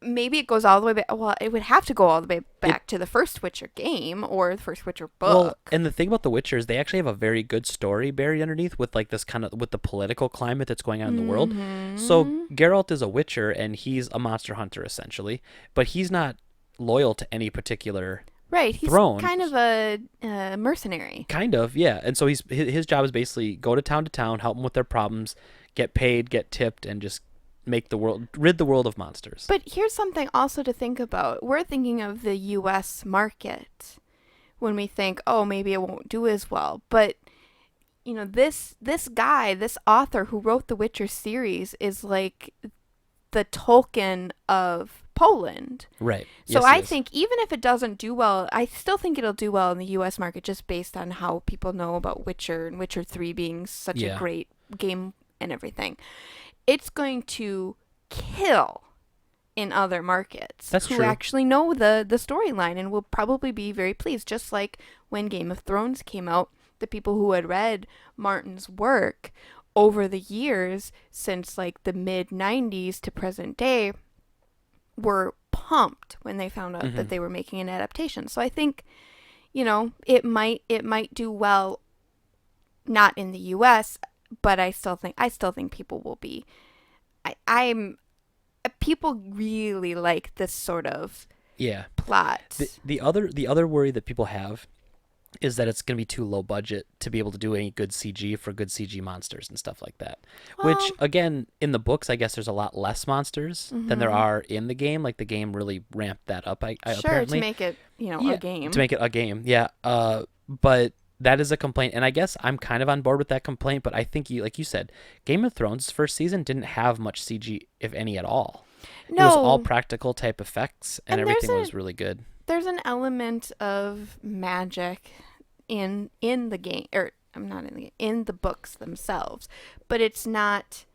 Speaker 2: maybe it goes all the way back. Well, it would have to go all the way back to the first Witcher game or the first Witcher book.
Speaker 1: Well, and the thing about The Witcher is they actually have a very good story buried underneath with like this kind of with the political climate that's going on in the world. So Geralt is a Witcher and he's a monster hunter essentially, but he's not loyal to any particular
Speaker 2: right, he's
Speaker 1: throne.
Speaker 2: kind of a mercenary.
Speaker 1: kind of, yeah. And so his job is basically go to town, help them with their problems, get paid, get tipped, and just rid the world of monsters.
Speaker 2: But here's something also to think about. We're thinking of the U.S. market when we think, oh, maybe it won't do as well. But this guy, this author who wrote the Witcher series, is like the Tolkien of Poland.
Speaker 1: Right.
Speaker 2: So
Speaker 1: Yes,
Speaker 2: I
Speaker 1: yes.
Speaker 2: think even if it doesn't do well, I still think it'll do well in the U.S. market just based on how people know about Witcher and Witcher 3 being such
Speaker 1: Yeah.
Speaker 2: a great game and everything. It's going to kill in other markets
Speaker 1: That's
Speaker 2: who
Speaker 1: true.
Speaker 2: actually know the storyline and will probably be very pleased. Just like when Game of Thrones came out, the people who had read Martin's work over the years since like the mid 90s to present day were pumped when they found out that
Speaker 1: Mhm.
Speaker 2: they were making an adaptation. So I think it might do well not in the US, but I still think people will be I'm people really like this sort of
Speaker 1: Yeah.
Speaker 2: plot.
Speaker 1: The other worry that people have is that it's going to be too low budget to be able to do any good CG for good CG monsters and stuff like that. Which
Speaker 2: Well-
Speaker 1: again, in the books, I guess there's a lot less monsters than there
Speaker 2: Mhm.
Speaker 1: are in the game. Like the game really ramped that up. I
Speaker 2: Sure,
Speaker 1: apparently
Speaker 2: to make it,
Speaker 1: Yeah,
Speaker 2: a game.
Speaker 1: to make it a game. Yeah. But that is a complaint, and I guess I'm kind of on board with that complaint. But I think like you said, Game of Thrones' first season didn't have much CG, if any at all. It was all practical type effects, and
Speaker 2: And there's
Speaker 1: everything
Speaker 2: a-
Speaker 1: was really good.
Speaker 2: There's an element of magic in the game, or I'm not in the game, in the books themselves, but it's not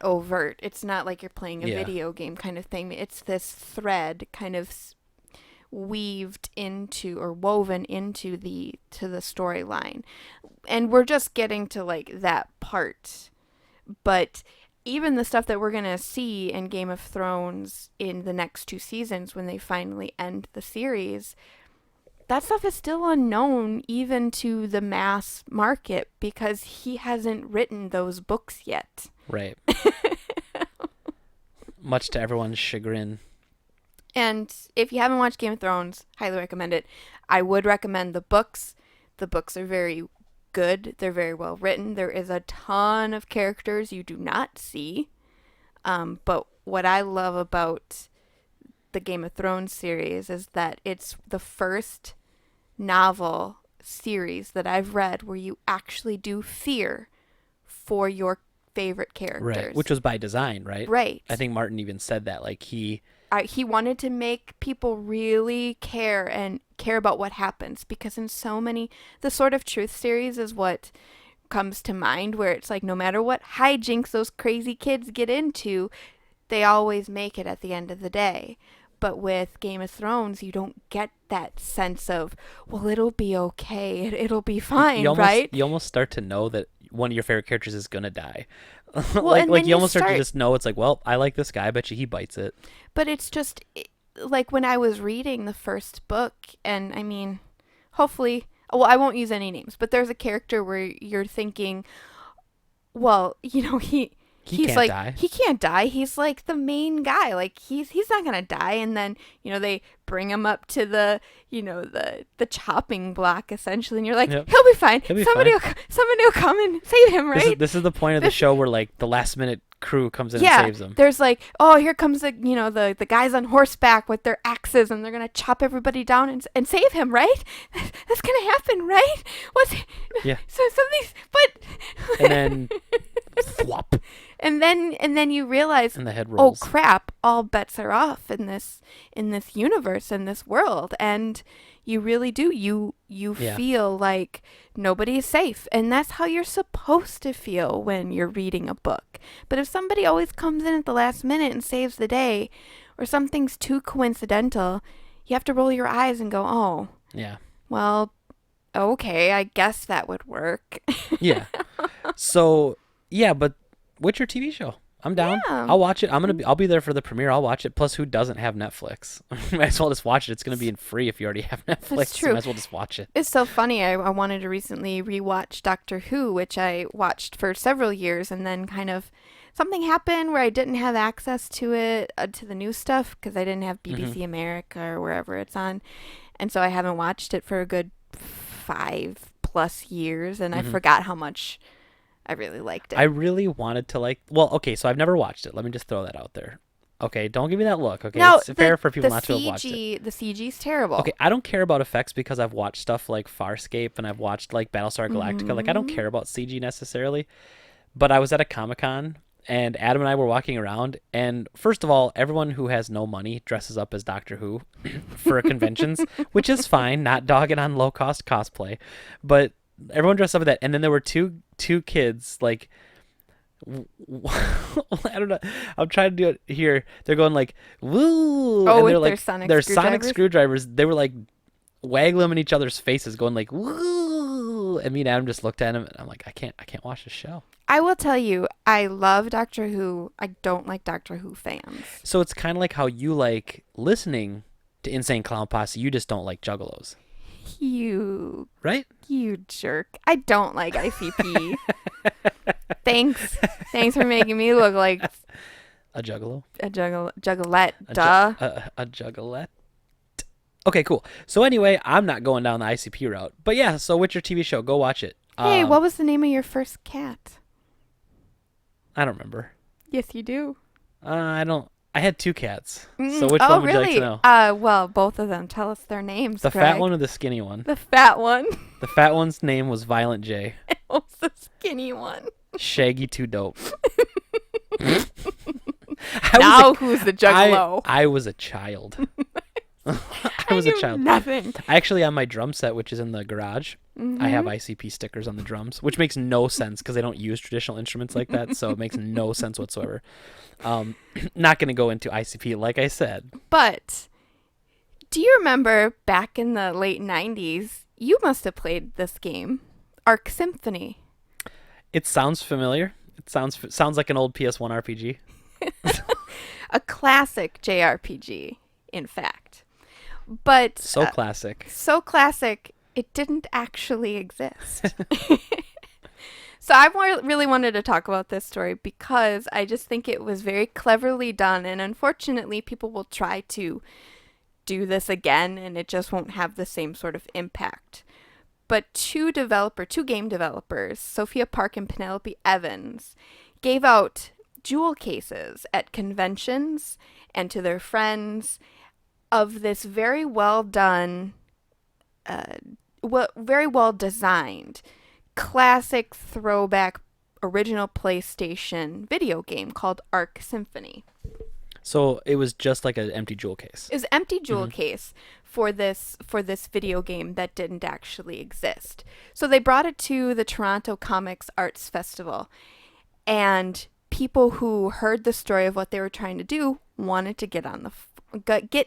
Speaker 2: overt. It's not like you're playing a
Speaker 1: Yeah.
Speaker 2: video game kind of thing. It's this thread kind of weaved into or woven into the storyline, and we're just getting to like that part. But even the stuff that we're gonna see in Game of Thrones in the next 2 seasons when they finally end the series, that stuff is still unknown even to the mass market because he hasn't written those books yet.
Speaker 1: Right. Much to everyone's chagrin.
Speaker 2: And if you haven't watched Game of Thrones, highly recommend it. I would recommend the books. The books are very good. They're very well written. There is a ton of characters you do not see. But what I love about the Game of Thrones series is that it's the first novel series that I've read where you actually do fear for your favorite characters.
Speaker 1: Right. Which was by design, right?
Speaker 2: Right.
Speaker 1: I think Martin even said that. Like he
Speaker 2: wanted to make people really care about what happens, because in so many, the Sword of Truth series is what comes to mind, where it's like no matter what hijinks those crazy kids get into, they always make it at the end of the day. But with Game of Thrones, you don't get that sense of, well, it'll be okay, it'll be fine, right?
Speaker 1: You almost start to know that one of your favorite characters is gonna die.
Speaker 2: Well,
Speaker 1: like you almost start to just know, it's like, well, I like this guy, I bet you he bites it.
Speaker 2: But it's just like when I was reading the first book, and I mean, hopefully, well, I won't use any names, but there's a character where you're thinking, well, he's
Speaker 1: can't
Speaker 2: like
Speaker 1: die.
Speaker 2: he can't die. He's like the main guy. Like he's not gonna die. And then they bring him up to the the chopping block essentially, and you're like,
Speaker 1: Yep.
Speaker 2: he'll be fine.
Speaker 1: He'll be
Speaker 2: somebody will come and save him, right?
Speaker 1: This is the point of the show where like the last minute crew comes in and saves him.
Speaker 2: There's like, oh, here comes the guys on horseback with their axes, and they're gonna chop everybody down and save him, right? That's gonna happen, right?
Speaker 1: Yeah.
Speaker 2: So something's but
Speaker 1: And then flop,
Speaker 2: and then you realize,
Speaker 1: and the head
Speaker 2: oh
Speaker 1: rolls.
Speaker 2: crap, all bets are off in this universe, in this world, and you really do. You
Speaker 1: Yeah.
Speaker 2: feel like nobody is safe, and that's how you're supposed to feel when you're reading a book. But if somebody always comes in at the last minute and saves the day, or something's too coincidental, you have to roll your eyes and go, oh,
Speaker 1: Yeah.
Speaker 2: well, okay, I guess that would work.
Speaker 1: Yeah. So yeah, but Witcher TV show, I'm down.
Speaker 2: Yeah.
Speaker 1: I'll watch it. I'll be there for the premiere. I'll watch it. Plus, who doesn't have Netflix? Might as well just watch it. It's gonna be free if you already have Netflix.
Speaker 2: That's true.
Speaker 1: You might as well just watch it.
Speaker 2: It's so funny. I wanted to recently rewatch Doctor Who, which I watched for several years, and then kind of something happened where I didn't have access to it, to the new stuff, because I didn't have BBC America or wherever it's on. And so I haven't watched it for a good 5+ years, and I forgot how much I really liked it.
Speaker 1: I really wanted to okay, so I've never watched it. Let me just throw that out there. Okay, don't give me that look. Okay,
Speaker 2: no,
Speaker 1: it's fair for people not to have watched it.
Speaker 2: The CG's terrible.
Speaker 1: Okay, I don't care about effects because I've watched stuff like Farscape and I've watched like Battlestar Galactica. Like I don't care about CG necessarily. But I was at a Comic-Con and Adam and I were walking around, and first of all, everyone who has no money dresses up as Doctor Who for conventions, which is fine, not dogging on low-cost cosplay. But everyone dressed up with that, and then there were two kids, like, I don't know, I'm trying to do it here. They're going like, woo!
Speaker 2: Oh,
Speaker 1: and
Speaker 2: with
Speaker 1: they're
Speaker 2: their
Speaker 1: like,
Speaker 2: sonic
Speaker 1: their
Speaker 2: screwdrivers?
Speaker 1: sonic screwdrivers. They were like waggling them in each other's faces, going like, woo! And me and Adam just looked at him, and I'm like, I can't watch this show.
Speaker 2: I will tell you, I love Doctor Who. I don't like Doctor Who fans.
Speaker 1: So it's kind of like how you like listening to Insane Clown Posse. You just don't like Juggalos,
Speaker 2: You
Speaker 1: right?
Speaker 2: jerk. I don't like ICP. Thanks for making me look like
Speaker 1: A Juggalo?
Speaker 2: a juggalette. Duh.
Speaker 1: A Juggalette? Okay, cool. So anyway, I'm not going down the ICP route. But yeah, so Witcher TV show, go watch it.
Speaker 2: Hey, what was the name of your first cat?
Speaker 1: I don't remember.
Speaker 2: Yes, you do.
Speaker 1: I had 2 cats. So which one would you like to know?
Speaker 2: Well, both of them. Tell us their names.
Speaker 1: The
Speaker 2: Greg.
Speaker 1: fat one or the skinny one?
Speaker 2: The fat one.
Speaker 1: The fat one's name was Violent J.
Speaker 2: What was the skinny one?
Speaker 1: Shaggy Too Dope.
Speaker 2: Who's the juggalo?
Speaker 1: I was a child. I was a child.
Speaker 2: Nothing.
Speaker 1: I actually, on my drum set, which is in the garage, I have ICP stickers on the drums, which makes no sense because they don't use traditional instruments like that, so it makes no sense whatsoever. Not going to go into ICP, like I said.
Speaker 2: But do you remember back in the late 90s, you must have played this game, Arc Symphony.
Speaker 1: It sounds familiar. It sounds like an old PS1 RPG.
Speaker 2: A classic JRPG, in fact. But
Speaker 1: So classic.
Speaker 2: so classic, it didn't actually exist. So I really wanted to talk about this story because I just think it was very cleverly done, and unfortunately, people will try to do this again, and it just won't have the same sort of impact. But two game developers, Sophia Park and Penelope Evans, gave out jewel cases at conventions and to their friends of this very well done, very well designed, classic throwback original PlayStation video game called Arc Symphony.
Speaker 1: So it was just like an empty jewel case.
Speaker 2: It was an empty jewel case for this video game that didn't actually exist. So they brought it to the Toronto Comics Arts Festival, and people who heard the story of what they were trying to do wanted to get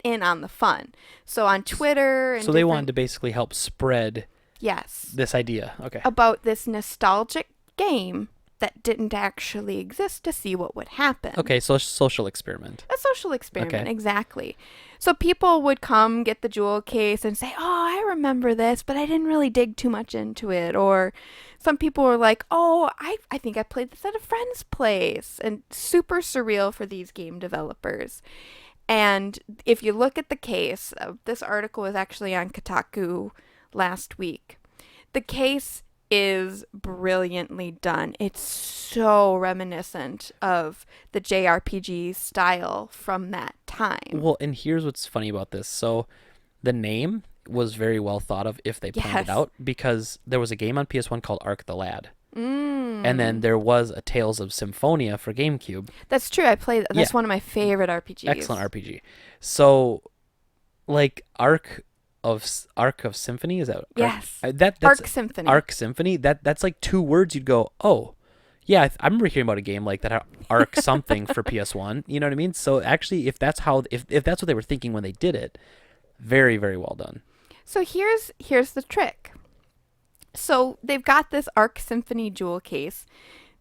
Speaker 2: in on the fun. So on Twitter and
Speaker 1: so they wanted to basically help spread
Speaker 2: yes
Speaker 1: this idea. Okay.
Speaker 2: about this nostalgic game that didn't actually exist to see what would happen.
Speaker 1: Okay, so social experiment.
Speaker 2: A social experiment,
Speaker 1: Okay.
Speaker 2: exactly. So people would come get the jewel case and say, oh, I remember this, but I didn't really dig too much into it. Or some people were like, oh, I think I played this at a friend's place. And super surreal for these game developers. And if you look at the case, this article was actually on Kotaku last week. The case is brilliantly done. It's so reminiscent of the JRPG style from that time.
Speaker 1: Well, and here's what's funny about this. So the name was very well thought of if they planned it
Speaker 2: Yes.
Speaker 1: out, because there was a game on PS1 called Arc the Lad.
Speaker 2: Mm.
Speaker 1: And then there was a Tales of Symphonia for GameCube.
Speaker 2: That's true. I played. That's
Speaker 1: Yeah.
Speaker 2: one of my favorite RPGs.
Speaker 1: Excellent RPG. So, like Arc of Symphony, is that
Speaker 2: Yes.
Speaker 1: that's
Speaker 2: Arc Symphony.
Speaker 1: Arc Symphony. That's like two words. You'd go, oh, yeah. I remember hearing about a game like that, Arc something for PS1. You know what I mean? So actually, if that's what they were thinking when they did it, very very well done.
Speaker 2: So here's the trick. So they've got this Arc Symphony jewel case.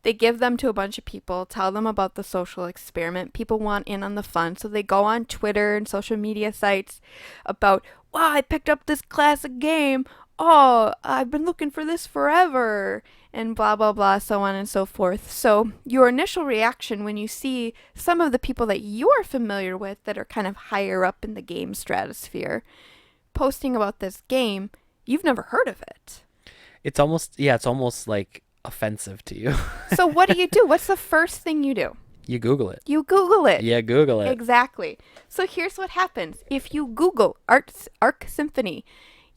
Speaker 2: They give them to a bunch of people, tell them about the social experiment. People want in on the fun, so they go on Twitter and social media sites about, wow, I picked up this classic game. Oh, I've been looking for this forever, and blah, blah, blah, so on and so forth. So your initial reaction when you see some of the people that you're familiar with that are kind of higher up in the game stratosphere posting about this game, you've never heard of it.
Speaker 1: It's almost like offensive to you.
Speaker 2: So what do? What's the first thing you do?
Speaker 1: You Google it.
Speaker 2: You Google it.
Speaker 1: Yeah, Google it.
Speaker 2: Exactly. So here's what happens. If you Google Arc Symphony,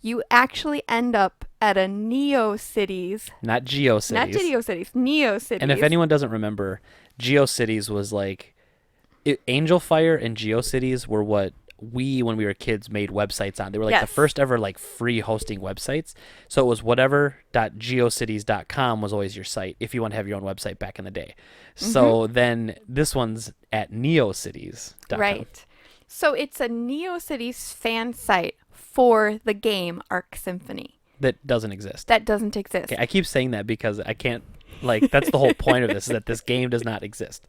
Speaker 2: you actually end up at a NeoCities.
Speaker 1: Not GeoCities.
Speaker 2: Not GeoCities. NeoCities.
Speaker 1: And if anyone doesn't remember, GeoCities was like Angel Fire and GeoCities were what when we were kids made websites on. They were like the
Speaker 2: Yes.
Speaker 1: first ever like free hosting websites. So it was whatever.geocities.com was always your site if you want to have your own website back in the day. So then this one's at neocities.com.
Speaker 2: Right. So it's a NeoCities fan site for the game Arc Symphony.
Speaker 1: That doesn't exist.
Speaker 2: That doesn't exist.
Speaker 1: Okay, I keep saying that because I can't, like, that's the whole point of this, is that this game does not exist.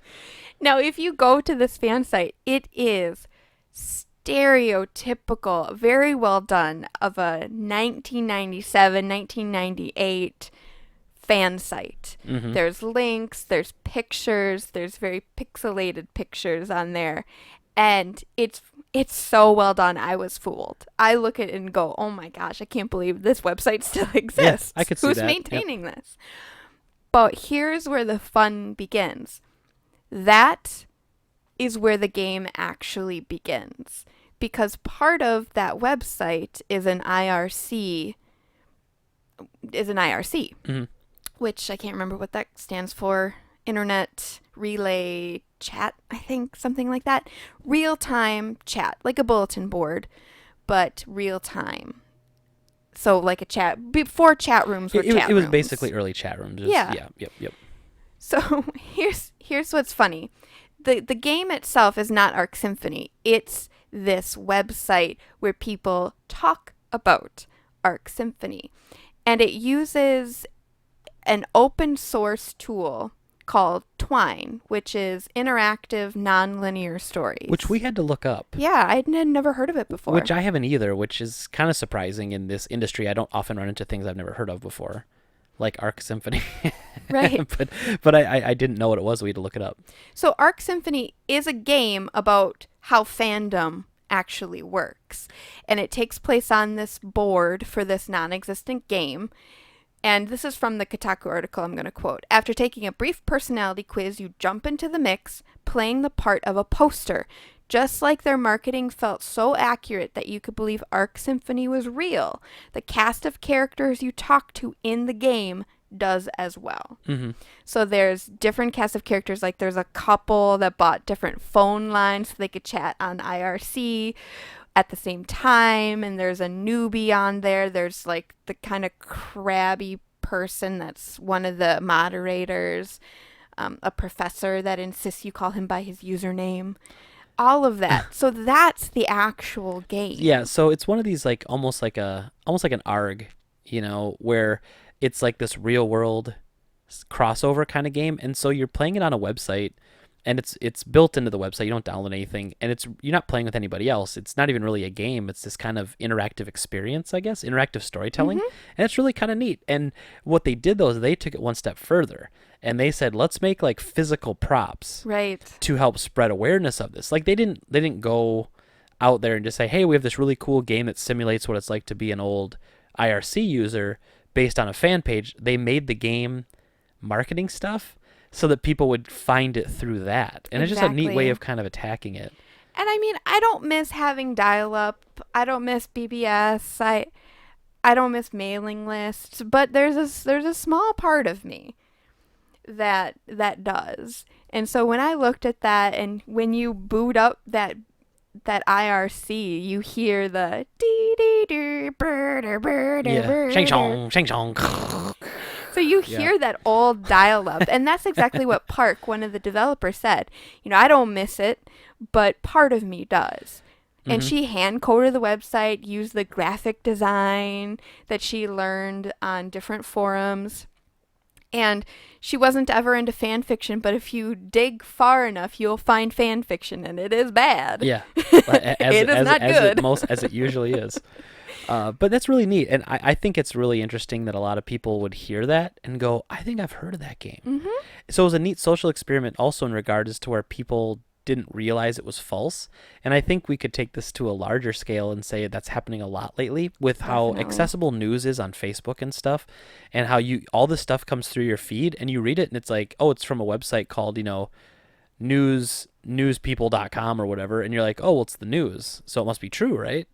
Speaker 2: Now, if you go to this fan site, it is stereotypical, very well done, of a 1997, 1998 fan site.
Speaker 1: Mhm.
Speaker 2: There's links, there's pictures, there's very pixelated pictures on there, and it's so well done. I was fooled. I look at it and go, oh my gosh, I can't believe this website still exists.
Speaker 1: I could see
Speaker 2: Who's
Speaker 1: that. Yep.
Speaker 2: maintaining this? But here's where the fun begins. That is where the game actually begins, because part of that website is an IRC,
Speaker 1: Mhm.
Speaker 2: which I can't remember what that stands for. Internet Relay Chat, I think, something like that. Real-time chat, like a bulletin board, but real-time. So like a chat, before chat rooms were chat
Speaker 1: It was
Speaker 2: rooms.
Speaker 1: basically early chat rooms.
Speaker 2: Yeah.
Speaker 1: Yep.
Speaker 2: So here's what's funny. The game itself is not Arc Symphony. It's this website where people talk about Arc Symphony. And it uses an open source tool called Twine, which is interactive, non-linear stories.
Speaker 1: Which we had to look up.
Speaker 2: Yeah, I had never heard of it before.
Speaker 1: Which I haven't either, which is kind of surprising in this industry. I don't often run into things I've never heard of before, like Arc Symphony.
Speaker 2: Right.
Speaker 1: but I didn't know what it was, so we had to look it up.
Speaker 2: So Arc Symphony is a game about how fandom actually works. And it takes place on this board for this non-existent game. And this is from the Kotaku article I'm going to quote. After taking a brief personality quiz, you jump into the mix, playing the part of a poster. Just like their marketing felt so accurate that you could believe Arc Symphony was real, the cast of characters you talk to in the game does as well.
Speaker 1: Mm-hmm.
Speaker 2: So there's different cast of characters. Like there's a couple that bought different phone lines so they could chat on IRC at the same time, and there's a newbie on there. There's like the kind of crabby person that's one of the moderators, a professor that insists you call him by his username, all of that. So that's the actual game.
Speaker 1: Yeah, so it's one of these like almost like an ARG, where it's like this real world crossover kind of game, and so you're playing it on a website, and it's built into the website. You don't download anything, and you're not playing with anybody else. It's not even really a game. It's this kind of interactive experience, I guess, interactive storytelling, and it's really kind of neat. And what they did though is they took it one step further, and they said, let's make like physical props,
Speaker 2: right,
Speaker 1: to help spread awareness of this. Like they didn't go out there and just say, hey, we have this really cool game that simulates what it's like to be an old IRC user based on a fan page. They made the game marketing stuff so that people would find it through that. And It's just a neat way of kind of attacking it.
Speaker 2: And I mean, I don't miss having dial-up. I don't miss BBS. I don't miss mailing lists. But there's a small part of me that does. And so when I looked at that, and when you boot up that IRC, you hear the dee dee dee
Speaker 1: shang chong, shang chong.
Speaker 2: So you hear that old dial-up, and that's exactly what Park, one of the developers, said. I don't miss it, but part of me does. And she hand-coded the website, used the graphic design that she learned on different forums. And she wasn't ever into fan fiction, but if you dig far enough, you'll find fan fiction, and it is bad.
Speaker 1: Yeah,
Speaker 2: it is not good.
Speaker 1: As it usually is. But that's really neat, and I think it's really interesting that a lot of people would hear that and go, I think I've heard of that game.
Speaker 2: Mm-hmm.
Speaker 1: So it was a neat social experiment also in regards to where people didn't realize it was false. And I think we could take this to a larger scale and say that's happening a lot lately with how accessible news is on Facebook and stuff, and how all this stuff comes through your feed and you read it and it's like, oh, it's from a website called, newspeople.com or whatever, and you're like, oh, well, it's the news, so it must be true, right?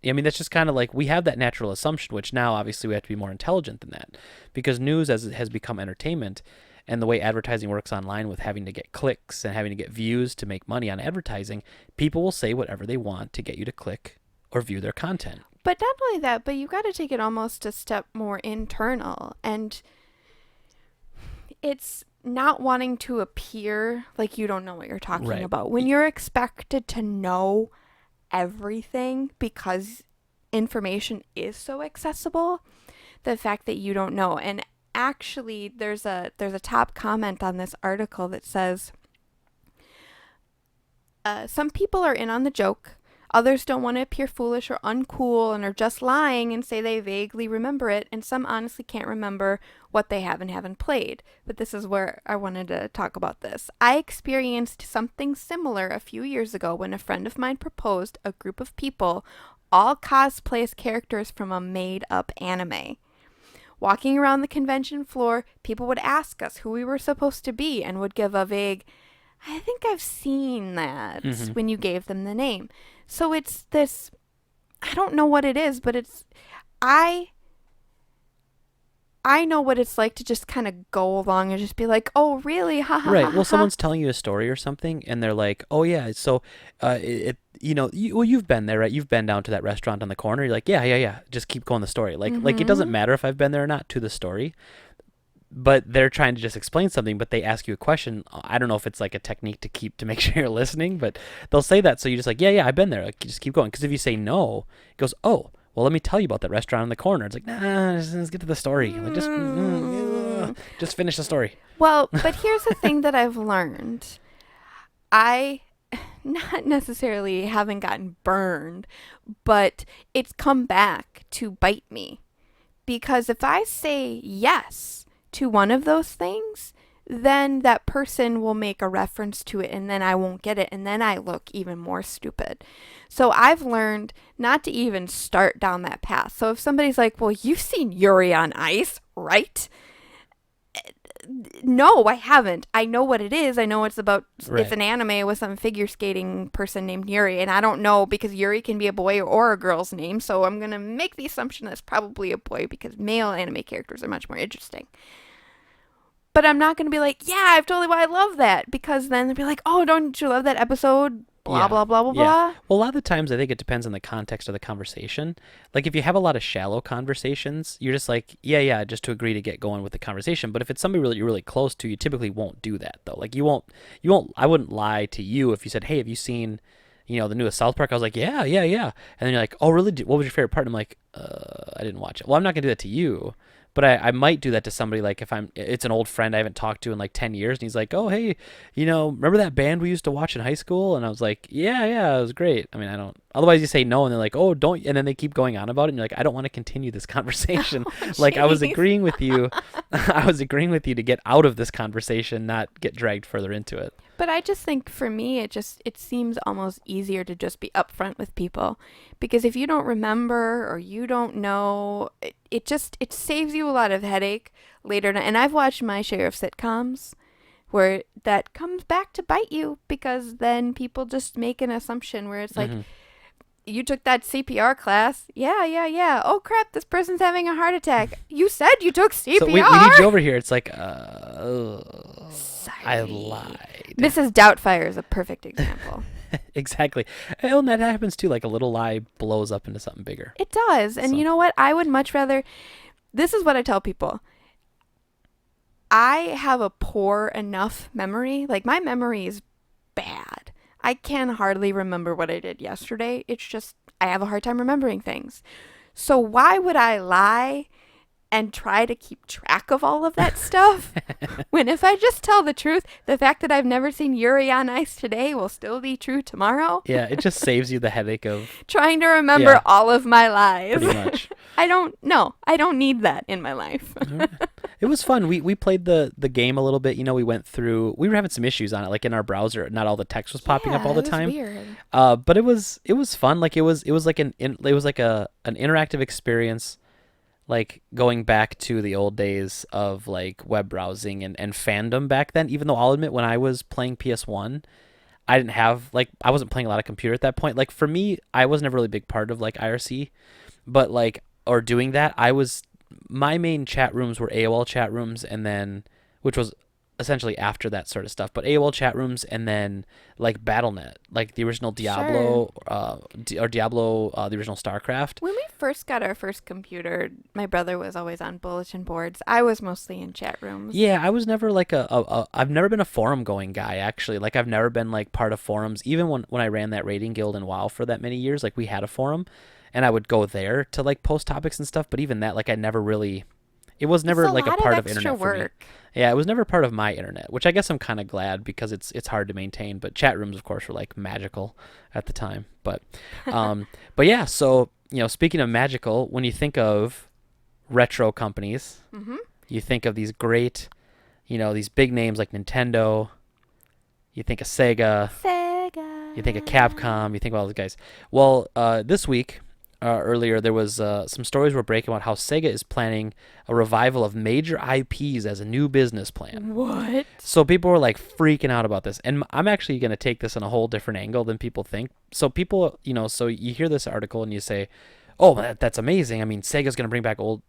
Speaker 1: I mean, that's just kind of like, we have that natural assumption, which now obviously we have to be more intelligent than that, because news as it has become entertainment, and the way advertising works online with having to get clicks and having to get views to make money on advertising, people will say whatever they want to get you to click or view their content.
Speaker 2: But not only that, but you got to take it almost a step more internal, and it's not wanting to appear like you don't know what you're talking about. When you're expected to know everything because information is so accessible, the fact that you don't know. And actually there's a top comment on this article that says some people are in on the joke, others don't want to appear foolish or uncool and are just lying and say they vaguely remember it, and some honestly can't remember what they have and haven't played. But this is where I wanted to talk about this. I experienced something similar a few years ago when a friend of mine proposed a group of people all cosplay as characters from a made-up anime. Walking around the convention floor, people would ask us who we were supposed to be and would give a vague, I think I've seen that, when you gave them the name. So it's this, I don't know what it is, but it's, I know what it's like to just kind of go along and just be like, oh, really? Ha ha.
Speaker 1: Right. Well, someone's telling you a story or something, and they're like, oh, yeah, so you've been there, right? You've been down to that restaurant on the corner. You're like, yeah. Just keep going the story. Like it doesn't matter if I've been there or not to the story. But they're trying to just explain something, but they ask you a question. I don't know if it's like a technique to make sure you're listening, but they'll say that. So you're just like, yeah, I've been there. Like, just keep going. Because if you say no, it goes, oh, well, let me tell you about that restaurant in the corner. It's like, nah, let's get to the story. Like, just, Just finish the story.
Speaker 2: Well, but here's the thing that I've learned. I not necessarily haven't gotten burned, but it's come back to bite me. Because if I say yes to one of those things, then that person will make a reference to it and then I won't get it and then I look even more stupid. So I've learned not to even start down that path. So if somebody's like, well, you've seen Yuri on Ice, right? No, I haven't. I know what it is. I know it's about.
Speaker 1: Right.
Speaker 2: It's an anime with some figure skating person named Yuri, and I don't know because Yuri can be a boy or a girl's name. So I'm gonna make the assumption that it's probably a boy because male anime characters are much more interesting. But I'm not gonna be like, yeah, I've totally why I love that because then they'll be like, oh, don't you love that episode? Blah
Speaker 1: Yeah.
Speaker 2: blah blah blah
Speaker 1: Yeah.
Speaker 2: blah.
Speaker 1: Well, a lot of the times I think it depends on the context of the conversation. Like if you have a lot of shallow conversations, you're just like, yeah, just to agree to get going with the conversation. But if it's somebody you're really close to, you typically won't do that though. Like you won't. I wouldn't lie to you if you said, hey, have you seen, the newest South Park? I was like, yeah. And then you're like, oh, really? What was your favorite part? And I'm like, I didn't watch it. Well, I'm not gonna do that to you. But I might do that to somebody like if it's an old friend I haven't talked to in like 10 years and he's like, oh, hey, remember that band we used to watch in high school? And I was like, yeah, it was great. I mean, I don't, otherwise you say no and they're like, oh, don't, and then they keep going on about it and you're like, I don't want to continue this conversation. Like I was
Speaker 2: jeez.
Speaker 1: agreeing with you. I was agreeing with you to get out of this conversation, not get dragged further into it.
Speaker 2: But I just think for me, it seems almost easier to just be upfront with people, because if you don't remember or you don't know, it saves you a lot of headache later. And I've watched my share of sitcoms where that comes back to bite you because then people just make an assumption where it's like, you took that CPR class. Yeah. Oh crap, this person's having a heart attack. You said you took CPR.
Speaker 1: So we need you over here. It's like,
Speaker 2: Sorry.
Speaker 1: I lied.
Speaker 2: Mrs. Doubtfire is a perfect example.
Speaker 1: Exactly. And that happens too. Like a little lie blows up into something bigger.
Speaker 2: It does. And
Speaker 1: So-
Speaker 2: you know what? I would much rather. This is what I tell people. I have a poor enough memory. Like my memory is bad. I can hardly remember what I did yesterday. It's just I have a hard time remembering things. So why would I lie and try to keep track of all of that stuff when if I just tell the truth, the fact that I've never seen Yuri on Ice today will still be true tomorrow?
Speaker 1: Yeah, it just saves you the headache of
Speaker 2: Trying to remember
Speaker 1: Yeah.
Speaker 2: all of my lies.
Speaker 1: pretty much.
Speaker 2: I don't need that in my life.
Speaker 1: It was fun. We played the game a little bit. We went through. We were having some issues on it, like in our browser. Not all the text was popping up all the time.
Speaker 2: Weird.
Speaker 1: But it was fun. Like it was like an interactive experience, like going back to the old days of like web browsing and fandom back then. Even though I'll admit, when I was playing PS1, I didn't have I wasn't playing a lot of computer at that point. Like for me, I was never really a big part of like IRC, but or doing that, my main chat rooms were AOL chat rooms, and then which was essentially after that sort of stuff. But AOL chat rooms, and then like BattleNet, like the original Diablo, the original StarCraft.
Speaker 2: When we first got our first computer, my brother was always on bulletin boards. I was mostly in chat rooms.
Speaker 1: Yeah, I was never like I've never been a forum going guy, actually. Like I've never been like part of forums. Even when I ran that raiding guild in WoW for that many years, like we had a forum and I would go there to like post topics and stuff, but even that, like I never really, it was never
Speaker 2: It's
Speaker 1: like a
Speaker 2: lot
Speaker 1: part of
Speaker 2: extra
Speaker 1: internet for me.
Speaker 2: work.
Speaker 1: Yeah, it was never part of my internet, which I guess I'm kind of glad because it's hard to maintain. But chat rooms, of course, were like magical at the time. But but yeah, so speaking of magical, when you think of retro companies, you think of these great, these big names like Nintendo. You think of Sega. You think of Capcom. You think of all those guys. Well, this week. Earlier, there was some stories were breaking about how Sega is planning a revival of major IPs as a new business plan.
Speaker 2: What?
Speaker 1: So people were like freaking out about this, and I'm actually going to take this in a whole different angle than people think. So people, so you hear this article and you say, "Oh, that's amazing! I mean, Sega's going to bring back old,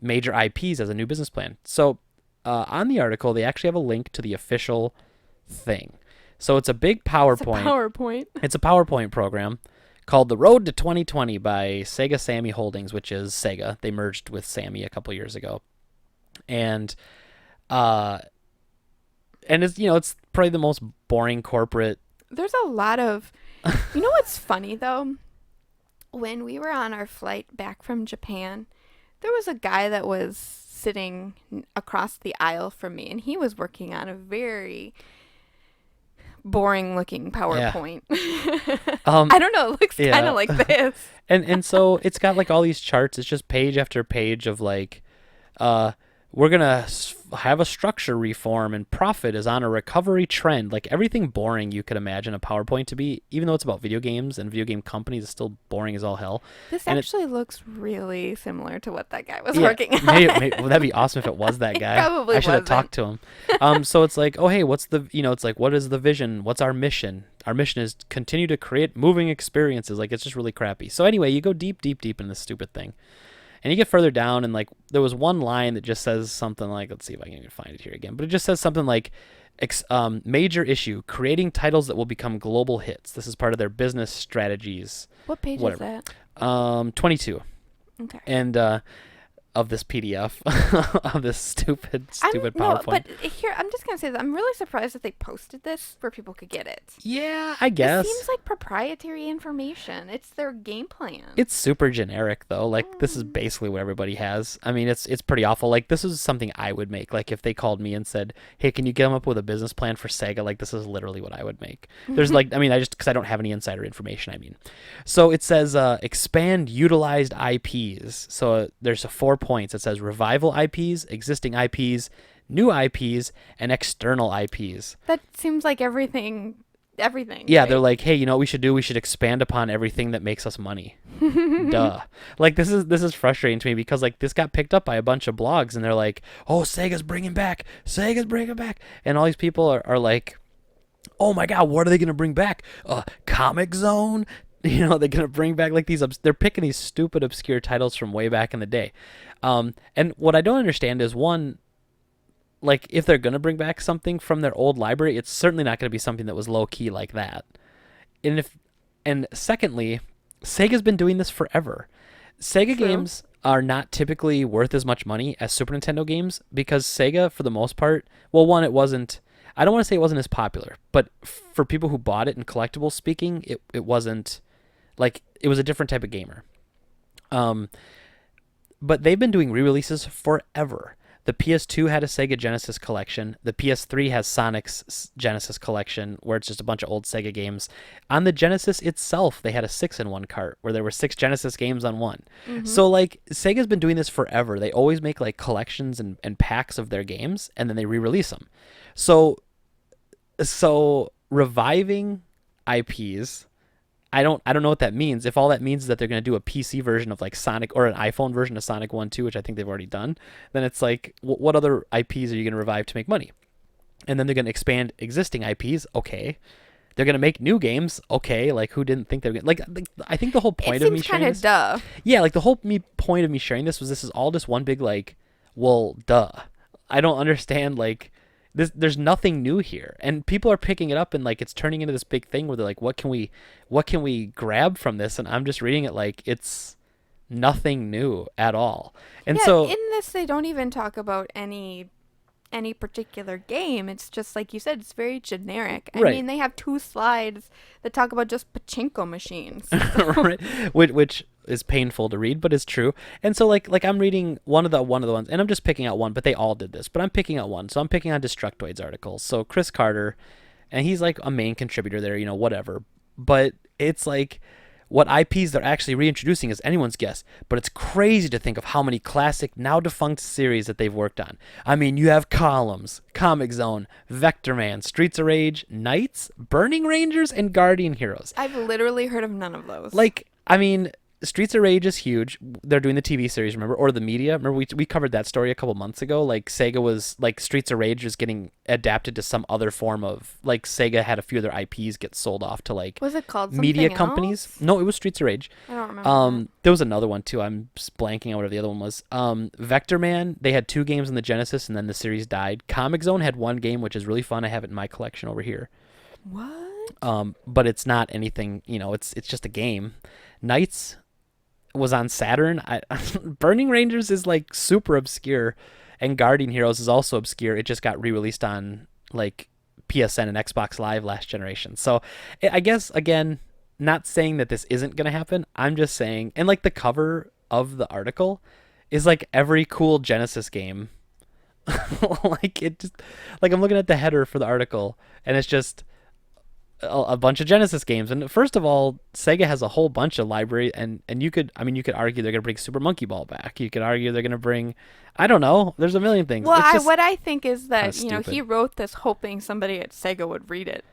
Speaker 1: major IPs as a new business plan." So on the article, they actually have a link to the official thing. So it's a big PowerPoint. It's a PowerPoint program called The Road to 2020 by Sega Sammy Holdings, which is Sega. They merged with Sammy a couple years ago. And it's it's probably the most boring corporate.
Speaker 2: There's a lot of You know what's funny though? When we were on our flight back from Japan, there was a guy that was sitting across the aisle from me, and he was working on a very boring looking PowerPoint. I don't know, it looks kind of like this.
Speaker 1: And so it's got like all these charts. It's just page after page of like, we're gonna have a structure reform and profit is on a recovery trend. Like everything boring you could imagine a PowerPoint to be, even though it's about video games and video game companies, it's still boring as all hell.
Speaker 2: This
Speaker 1: and
Speaker 2: actually looks really similar to what that guy was working on.
Speaker 1: Maybe, well, that'd be awesome if it was that guy.
Speaker 2: Probably
Speaker 1: I should have
Speaker 2: wasn't.
Speaker 1: talked to him. So it's like, oh hey, what's the, it's like, what is the vision? What's our mission? Our mission is continue to create moving experiences. Like it's just really crappy. So anyway, you go deep in this stupid thing. And you get further down, and like there was one line that just says something like, let's see if I can even find it here again, but it just says something like, major issue, creating titles that will become global hits. This is part of their business strategies.
Speaker 2: What page is that?
Speaker 1: 22.
Speaker 2: Okay.
Speaker 1: And of this PDF of this stupid PowerPoint.
Speaker 2: No, but here, I'm just going to say that I'm really surprised that they posted this where people could get it.
Speaker 1: Yeah, I guess.
Speaker 2: It seems like proprietary information. It's their game plan.
Speaker 1: It's super generic, though. Like, this is basically what everybody has. I mean, it's pretty awful. Like, this is something I would make. Like, if they called me and said, hey, can you come up with a business plan for Sega? Like, this is literally what I would make. There's, like, I mean, because I don't have any insider information, I mean. So it says, expand utilized IPs. So there's 4 points. It says revival IPs, existing IPs, new IPs, and external IPs.
Speaker 2: That seems like everything.
Speaker 1: Yeah,
Speaker 2: right?
Speaker 1: They're like, hey, you know what we should do? We should expand upon everything that makes us money. Duh. Like this is frustrating to me because like this got picked up by a bunch of blogs and they're like, oh, Sega's bringing back, and all these people are like, oh my god, what are they gonna bring back? Comic Zone. They're gonna bring back like these. They're picking these stupid, obscure titles from way back in the day. And what I don't understand is one, like if they're gonna bring back something from their old library, it's certainly not gonna be something that was low key like that. And secondly, Sega's been doing this forever. Sega
Speaker 2: True.
Speaker 1: games are not typically worth as much money as Super Nintendo games because Sega, for the most part, well, one, it wasn't. I don't want to say it wasn't as popular, but for people who bought it in collectibles speaking, it wasn't. Like, it was a different type of gamer. But they've been doing re-releases forever. The PS2 had a Sega Genesis collection. The PS3 has Sonic's Genesis collection, where it's just a bunch of old Sega games. On the Genesis itself, they had a 6-in-1 cart, where there were 6 Genesis games on one. Mm-hmm. So, like, Sega's been doing this forever. They always make, like, collections and packs of their games, and then they re-release them. So reviving IPs... I don't know what that means. If all that means is that they're going to do a PC version of like Sonic or an iPhone version of Sonic 1, 2, which I think they've already done, then it's like, what other IPs are you going to revive to make money? And then they're going to expand existing IPs. Okay. They're going to make new games. Okay. Like who didn't think they were going to, like, I think the whole point of me sharing this.
Speaker 2: It seems kind of duh.
Speaker 1: Yeah. Like the whole point of me sharing this is all just one big, like, well, duh. I don't understand. Like, there's nothing new here, and people are picking it up, and like it's turning into this big thing where they're like, what can we grab from this? And I'm just reading it like it's nothing new at all. And
Speaker 2: yeah,
Speaker 1: so
Speaker 2: in this, they don't even talk about any particular game. It's just like you said, it's very generic. I mean, they have 2 slides that talk about just pachinko machines.
Speaker 1: Right. Which is painful to read, but it's true. And so like I'm reading one of the ones, and I'm just picking out one, but they all did this, but I'm picking out one. So I'm picking on Destructoid's articles. So Chris Carter, and he's like a main contributor there, whatever. But it's like what IPs they're actually reintroducing is anyone's guess, but it's crazy to think of how many classic, now defunct series that they've worked on. I mean, you have Columns, Comic Zone, Vector Man, Streets of Rage, Knights, Burning Rangers, and Guardian Heroes.
Speaker 2: I've literally heard of none of those.
Speaker 1: Like, I mean, Streets of Rage is huge. They're doing the TV series, remember? Or the media. Remember we covered that story a couple months ago? Like, Sega was, like, Streets of Rage was getting adapted to some other form of, like, Sega had a few of their IPs get sold off to, like,
Speaker 2: was it called
Speaker 1: media
Speaker 2: something
Speaker 1: companies.
Speaker 2: else?
Speaker 1: No, it was Streets of Rage.
Speaker 2: I don't remember.
Speaker 1: There was another one, too. I'm just blanking on whatever the other one was. Vector Man, they had 2 games in the Genesis, and then the series died. Comic Zone had 1 game, which is really fun. I have it in my collection over here.
Speaker 2: What?
Speaker 1: But it's not anything, it's just a game. Knights was on Saturn. Burning Rangers is like super obscure, and Guardian Heroes is also obscure. It just got re-released on like PSN and Xbox Live last generation. So I guess, again, not saying that this isn't going to happen. I'm just saying, and like the cover of the article is like every cool Genesis game. Like it just like I'm looking at the header for the article and it's just a bunch of Genesis games. And first of all, Sega has a whole bunch of library, and you could, I mean, you could argue they're gonna bring Super Monkey Ball back. You could argue they're gonna bring, I don't know. There's a million things.
Speaker 2: Well,
Speaker 1: It's just
Speaker 2: what I think is
Speaker 1: kinda
Speaker 2: that, he
Speaker 1: stupid.
Speaker 2: wrote this hoping somebody at Sega would read it.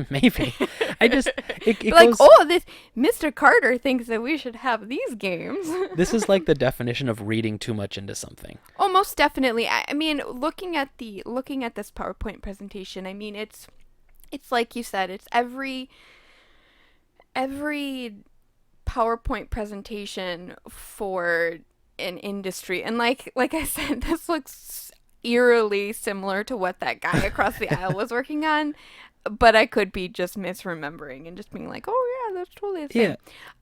Speaker 1: Maybe. I just it
Speaker 2: Like,
Speaker 1: goes.
Speaker 2: oh, this Mr. Carter thinks that we should have these games.
Speaker 1: This is like the definition of reading too much into something.
Speaker 2: Oh, most definitely. I mean, looking at this PowerPoint presentation, I mean, it's like you said, it's every PowerPoint presentation for an industry. And like I said, this looks eerily similar to what that guy across the aisle was working on. But I could be just misremembering and just being like, oh yeah, that's totally the same.
Speaker 1: Yeah.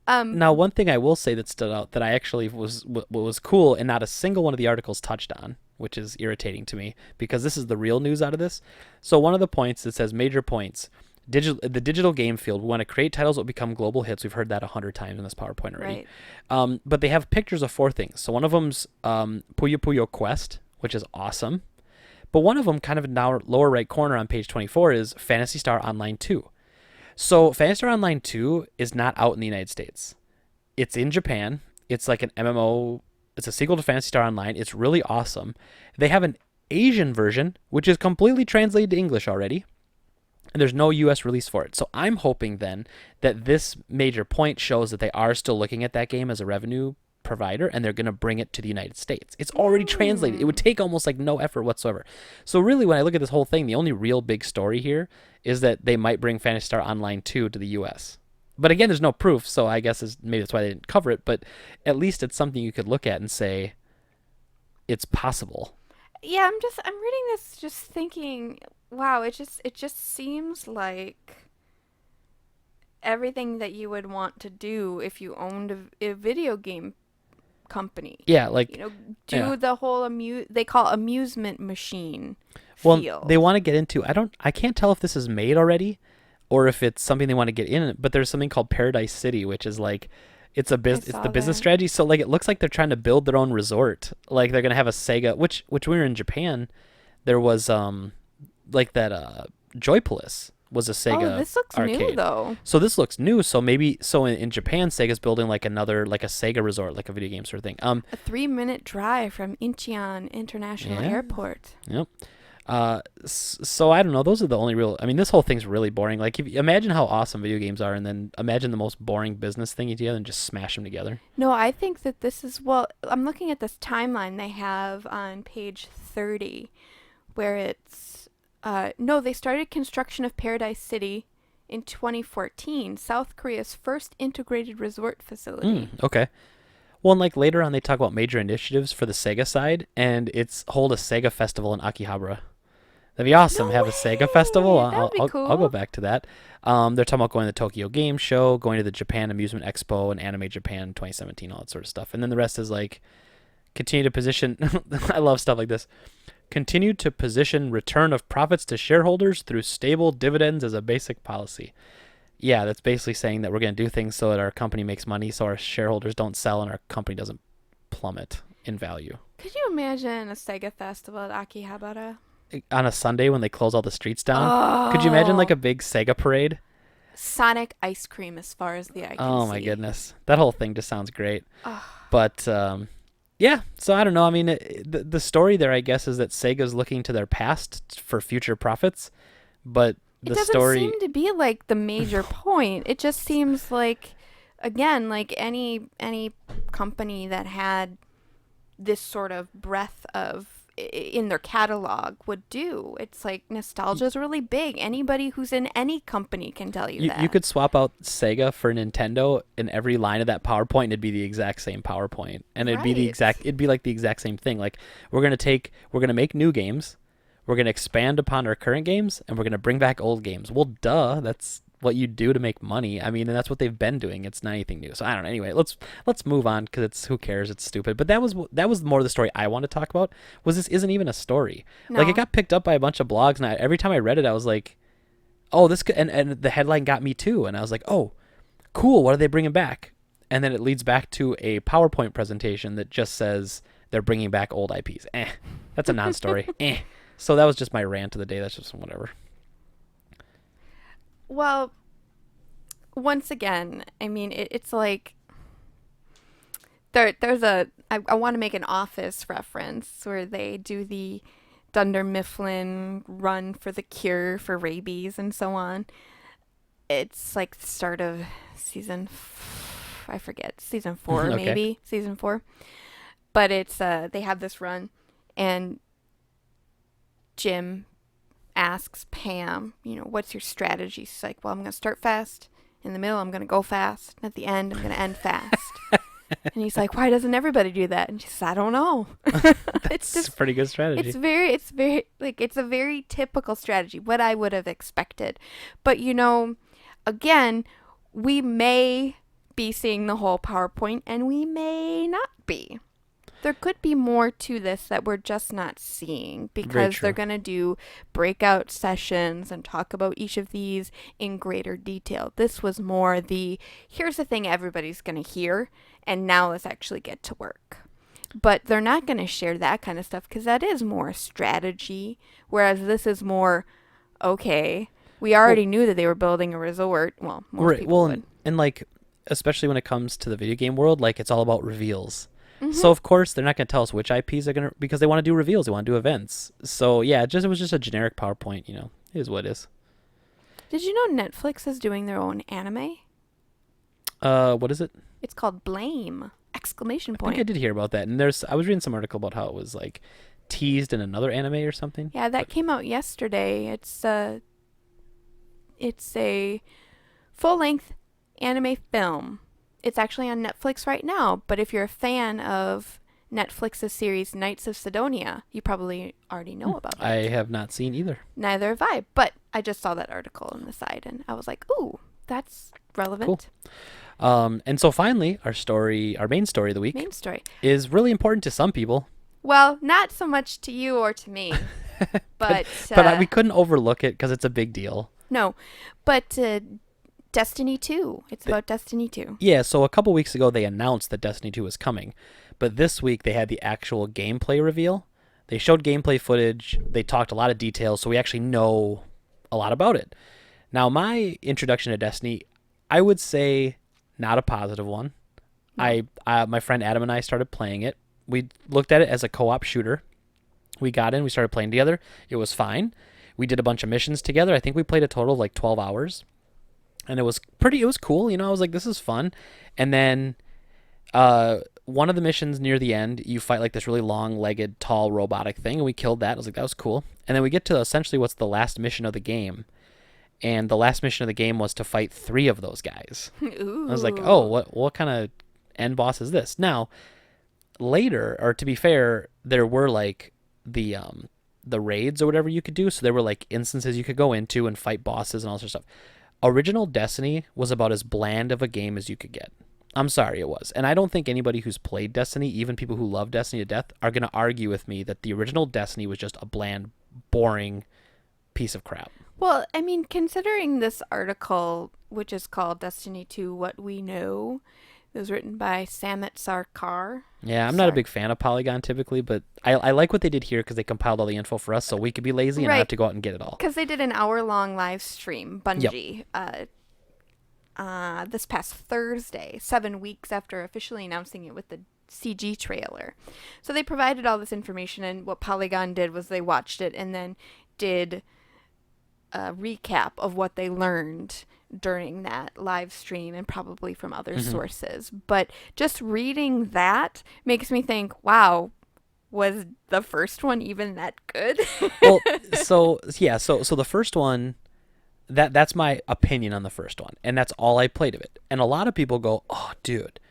Speaker 2: Um,
Speaker 1: Now, one thing I will say that stood out that I actually was cool, and not a single one of the articles touched on, which is irritating to me because this is the real news out of this. So one of the points that says major points. The digital game field. We want to create titles that will become global hits. We've heard that 100 times in this PowerPoint already.
Speaker 2: right.
Speaker 1: But they have pictures of 4 things. So one of them's Puyo Puyo Quest, which is awesome. But one of them, kind of in the lower right corner on page 24, is Phantasy Star Online 2. So Phantasy Star Online 2 is not out in the United States. It's in Japan. It's like an MMO. It's a sequel to Phantasy Star Online. It's really awesome. They have an Asian version, which is completely translated to English already. And there's no US release for it. So I'm hoping then that this major point shows that they are still looking at that game as a revenue provider and they're going to bring it to the United States. It's already translated. It would take almost like no effort whatsoever. So really when I look at this whole thing, the only real big story here is that they might bring Phantasy Star Online 2 to the US. But again, there's no proof, so I guess maybe that's why they didn't cover it, but at least it's something you could look at and say it's possible.
Speaker 2: Yeah, I'm reading this just thinking, wow, it just seems like everything that you would want to do if you owned a video game company.
Speaker 1: Yeah, like
Speaker 2: Do
Speaker 1: yeah.
Speaker 2: the whole they call amusement machine
Speaker 1: Well,
Speaker 2: feel.
Speaker 1: they want to get into. I can't tell if this is made already, or if it's something they want to get in. But there's something called Paradise City, which is like, it's
Speaker 2: I
Speaker 1: the
Speaker 2: saw
Speaker 1: business
Speaker 2: that.
Speaker 1: strategy. So like, it looks like they're trying to build their own resort. Like they're gonna have a Sega, which when we were in Japan, there was like that Joypolis was a Sega
Speaker 2: Oh, this looks
Speaker 1: arcade.
Speaker 2: new though.
Speaker 1: So this looks new. So maybe in Japan, Sega's building like another like a Sega resort, like a video game sort of thing.
Speaker 2: A 3-minute drive from Incheon International
Speaker 1: Yeah.
Speaker 2: Airport.
Speaker 1: Yep. So I don't know. Those are the only real. I mean, this whole thing's really boring. Like, if imagine how awesome video games are, and then imagine the most boring business thing you do, and just smash them together.
Speaker 2: No, I think that this is, well, I'm looking at this timeline they have on page 30 where it's no, they started construction of Paradise City in 2014, South Korea's first integrated resort facility.
Speaker 1: Okay. Well, and like later on, they talk about major initiatives for the Sega side, and it's hold a Sega festival in Akihabara. That'd be awesome.
Speaker 2: No
Speaker 1: Have a Sega festival.
Speaker 2: way! That would be
Speaker 1: I'll go
Speaker 2: cool.
Speaker 1: back to that. They're talking about going to the Tokyo Game Show, going to the Japan Amusement Expo, and Anime Japan 2017, all that sort of stuff. And then the rest is like continue to position. I love stuff like this. Continue to position return of profits to shareholders through stable dividends as a basic policy. Yeah, that's basically saying that we're going to do things so that our company makes money, so our shareholders don't sell and our company doesn't plummet in value.
Speaker 2: Could you imagine a Sega festival at Akihabara?
Speaker 1: On a Sunday when they close all the streets down, could you imagine like
Speaker 2: Oh,
Speaker 1: a big Sega parade?
Speaker 2: Sonic ice cream as far as the eye can
Speaker 1: Oh my
Speaker 2: see.
Speaker 1: goodness, that whole thing just sounds great.
Speaker 2: Oh,
Speaker 1: But yeah, so I don't know. I mean, the story there, I guess, is that Sega's looking to their past for future profits, but
Speaker 2: it
Speaker 1: the
Speaker 2: doesn't
Speaker 1: story.
Speaker 2: seem to be like the major point. It just seems like, again, like any company that had this sort of breadth of in their catalog would do. It's like nostalgia is really big. Anybody who's in any company can tell you that.
Speaker 1: You could swap out Sega for Nintendo in every line of that PowerPoint, and it'd be the exact same PowerPoint, and
Speaker 2: Right.
Speaker 1: it'd be like the exact same thing. Like we're gonna make new games, we're gonna expand upon our current games, and we're gonna bring back old games. Well, duh, that's what you do to make money. I mean, and that's what they've been doing. It's not anything new. So I don't know. Anyway, let's move on because it's who cares? It's stupid. But that was more the story I want to talk about. Was this isn't even a story. Like
Speaker 2: No.
Speaker 1: it got picked up by a bunch of blogs, and every time I read it, I was like, oh, this could, and the headline got me too, and I was like, oh, cool, what are they bringing back? And then it leads back to a PowerPoint presentation that just says they're bringing back old IPs. That's a non-story. So that was just my rant of the day. That's just whatever.
Speaker 2: Well, once again, I mean, it's like there's I want to make an Office reference where they do the Dunder Mifflin run for the cure for rabies and so on. It's like the start of I forget, season 4
Speaker 1: Okay.
Speaker 2: maybe, season 4. But it's they have this run, and Jim asks Pam, what's your strategy? She's like, well, I'm going to start fast. In the middle, I'm going to go fast. And at the end, I'm going to end fast. And he's like, why doesn't everybody do that? And she says, I don't know.
Speaker 1: It's a pretty good strategy.
Speaker 2: It's very, like, it's a very typical strategy, what I would have expected. But, again, we may be seeing the whole PowerPoint and we may not be. There could be more to this that we're just not seeing because they're going to do breakout sessions and talk about each of these in greater detail. This was more here's the thing everybody's going to hear, and now let's actually get to work. But they're not going to share that kind of stuff because that is more strategy, whereas this is more, okay, we already knew that they were building a resort. Well, most people would.
Speaker 1: And like, especially when it comes to the video game world, like it's all about reveals. So of course they're not going to tell us which IPs are going to, because they want to do reveals, they want to do events. So yeah, it was just a generic PowerPoint. It is what it is.
Speaker 2: Did you know Netflix is doing their own anime?
Speaker 1: What is it?
Speaker 2: It's called Blame! Exclamation
Speaker 1: I
Speaker 2: point.
Speaker 1: think I did hear about that, and I was reading some article about how it was like teased in another anime or something.
Speaker 2: Yeah, that came out yesterday. It's a full-length anime film. It's actually on Netflix right now, but if you're a fan of Netflix's series Knights of Sidonia, you probably already know about it.
Speaker 1: I have not seen either.
Speaker 2: Neither have I, but I just saw that article on the side, and I was like, ooh, that's relevant.
Speaker 1: Cool. And so finally, our main story of the week
Speaker 2: Main story.
Speaker 1: is really important to some people.
Speaker 2: Well, not so much to you or to me, but
Speaker 1: we couldn't overlook it because it's a big deal.
Speaker 2: No, but Destiny 2. It's about Destiny 2.
Speaker 1: Yeah, so a couple weeks ago they announced that Destiny 2 was coming, but this week they had the actual gameplay reveal. They showed gameplay footage. They talked a lot of details, so we actually know a lot about it. Now, my introduction to Destiny, I would say not a positive one.
Speaker 2: No.
Speaker 1: My friend Adam and I started playing it. We looked at it as a co-op shooter. We got in, we started playing together. It was fine. We did a bunch of missions together. I think we played a total of like 12 hours. And it was cool. I was like, this is fun. And then one of the missions near the end, you fight like this really long-legged, tall robotic thing, and we killed that. I was like, that was cool. And then we get to essentially what's the last mission of the game. And the last mission of the game was to fight 3 of those guys.
Speaker 2: Ooh.
Speaker 1: I was like, oh, what kind of end boss is this? Now, later, or to be fair, there were like the raids or whatever you could do. So there were like instances you could go into and fight bosses and all sorts of stuff. Original Destiny was about as bland of a game as you could get. I'm sorry, it was. And I don't think anybody who's played Destiny, even people who love Destiny to death, are going to argue with me that the original Destiny was just a bland, boring piece of crap.
Speaker 2: Well, I mean, considering this article, which is called Destiny 2 What We Know, it was written by Samit Sarkar.
Speaker 1: Yeah, I'm not a big fan of Polygon typically, but I like what they did here because they compiled all the info for us so we could be lazy and not have to go out and get it all.
Speaker 2: Because they did an hour-long live stream, Bungie, this past Thursday, 7 weeks after officially announcing it with the CG trailer. So they provided all this information, and what Polygon did was they watched it and then did a recap of what they learned during that live stream and probably from other sources. But just reading that makes me think, wow, was the first one even that good?
Speaker 1: Well, so the first one, that's my opinion on the first one, and that's all I played of it. And a lot of people go, oh, dude,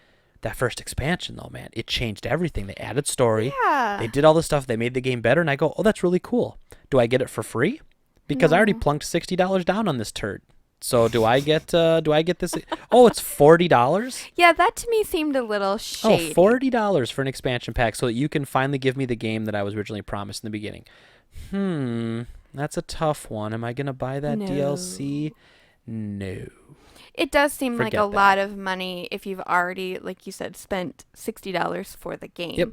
Speaker 1: that first expansion though, man, it changed everything. They added story.
Speaker 2: Yeah.
Speaker 1: They did all this stuff. They made the game better. And I go, oh, that's really cool. Do I get it for free? Because I already plunked $60 down on this turd. So do I get this? Oh, it's $40?
Speaker 2: Yeah, that to me seemed a little shady.
Speaker 1: Oh, $40 for an expansion pack so that you can finally give me the game that I was originally promised in the beginning. That's a tough one. Am I going to buy that DLC? No.
Speaker 2: It does seem like
Speaker 1: Forget
Speaker 2: a
Speaker 1: that.
Speaker 2: lot of money if you've already, like you said, spent $60 for the game.
Speaker 1: Yep.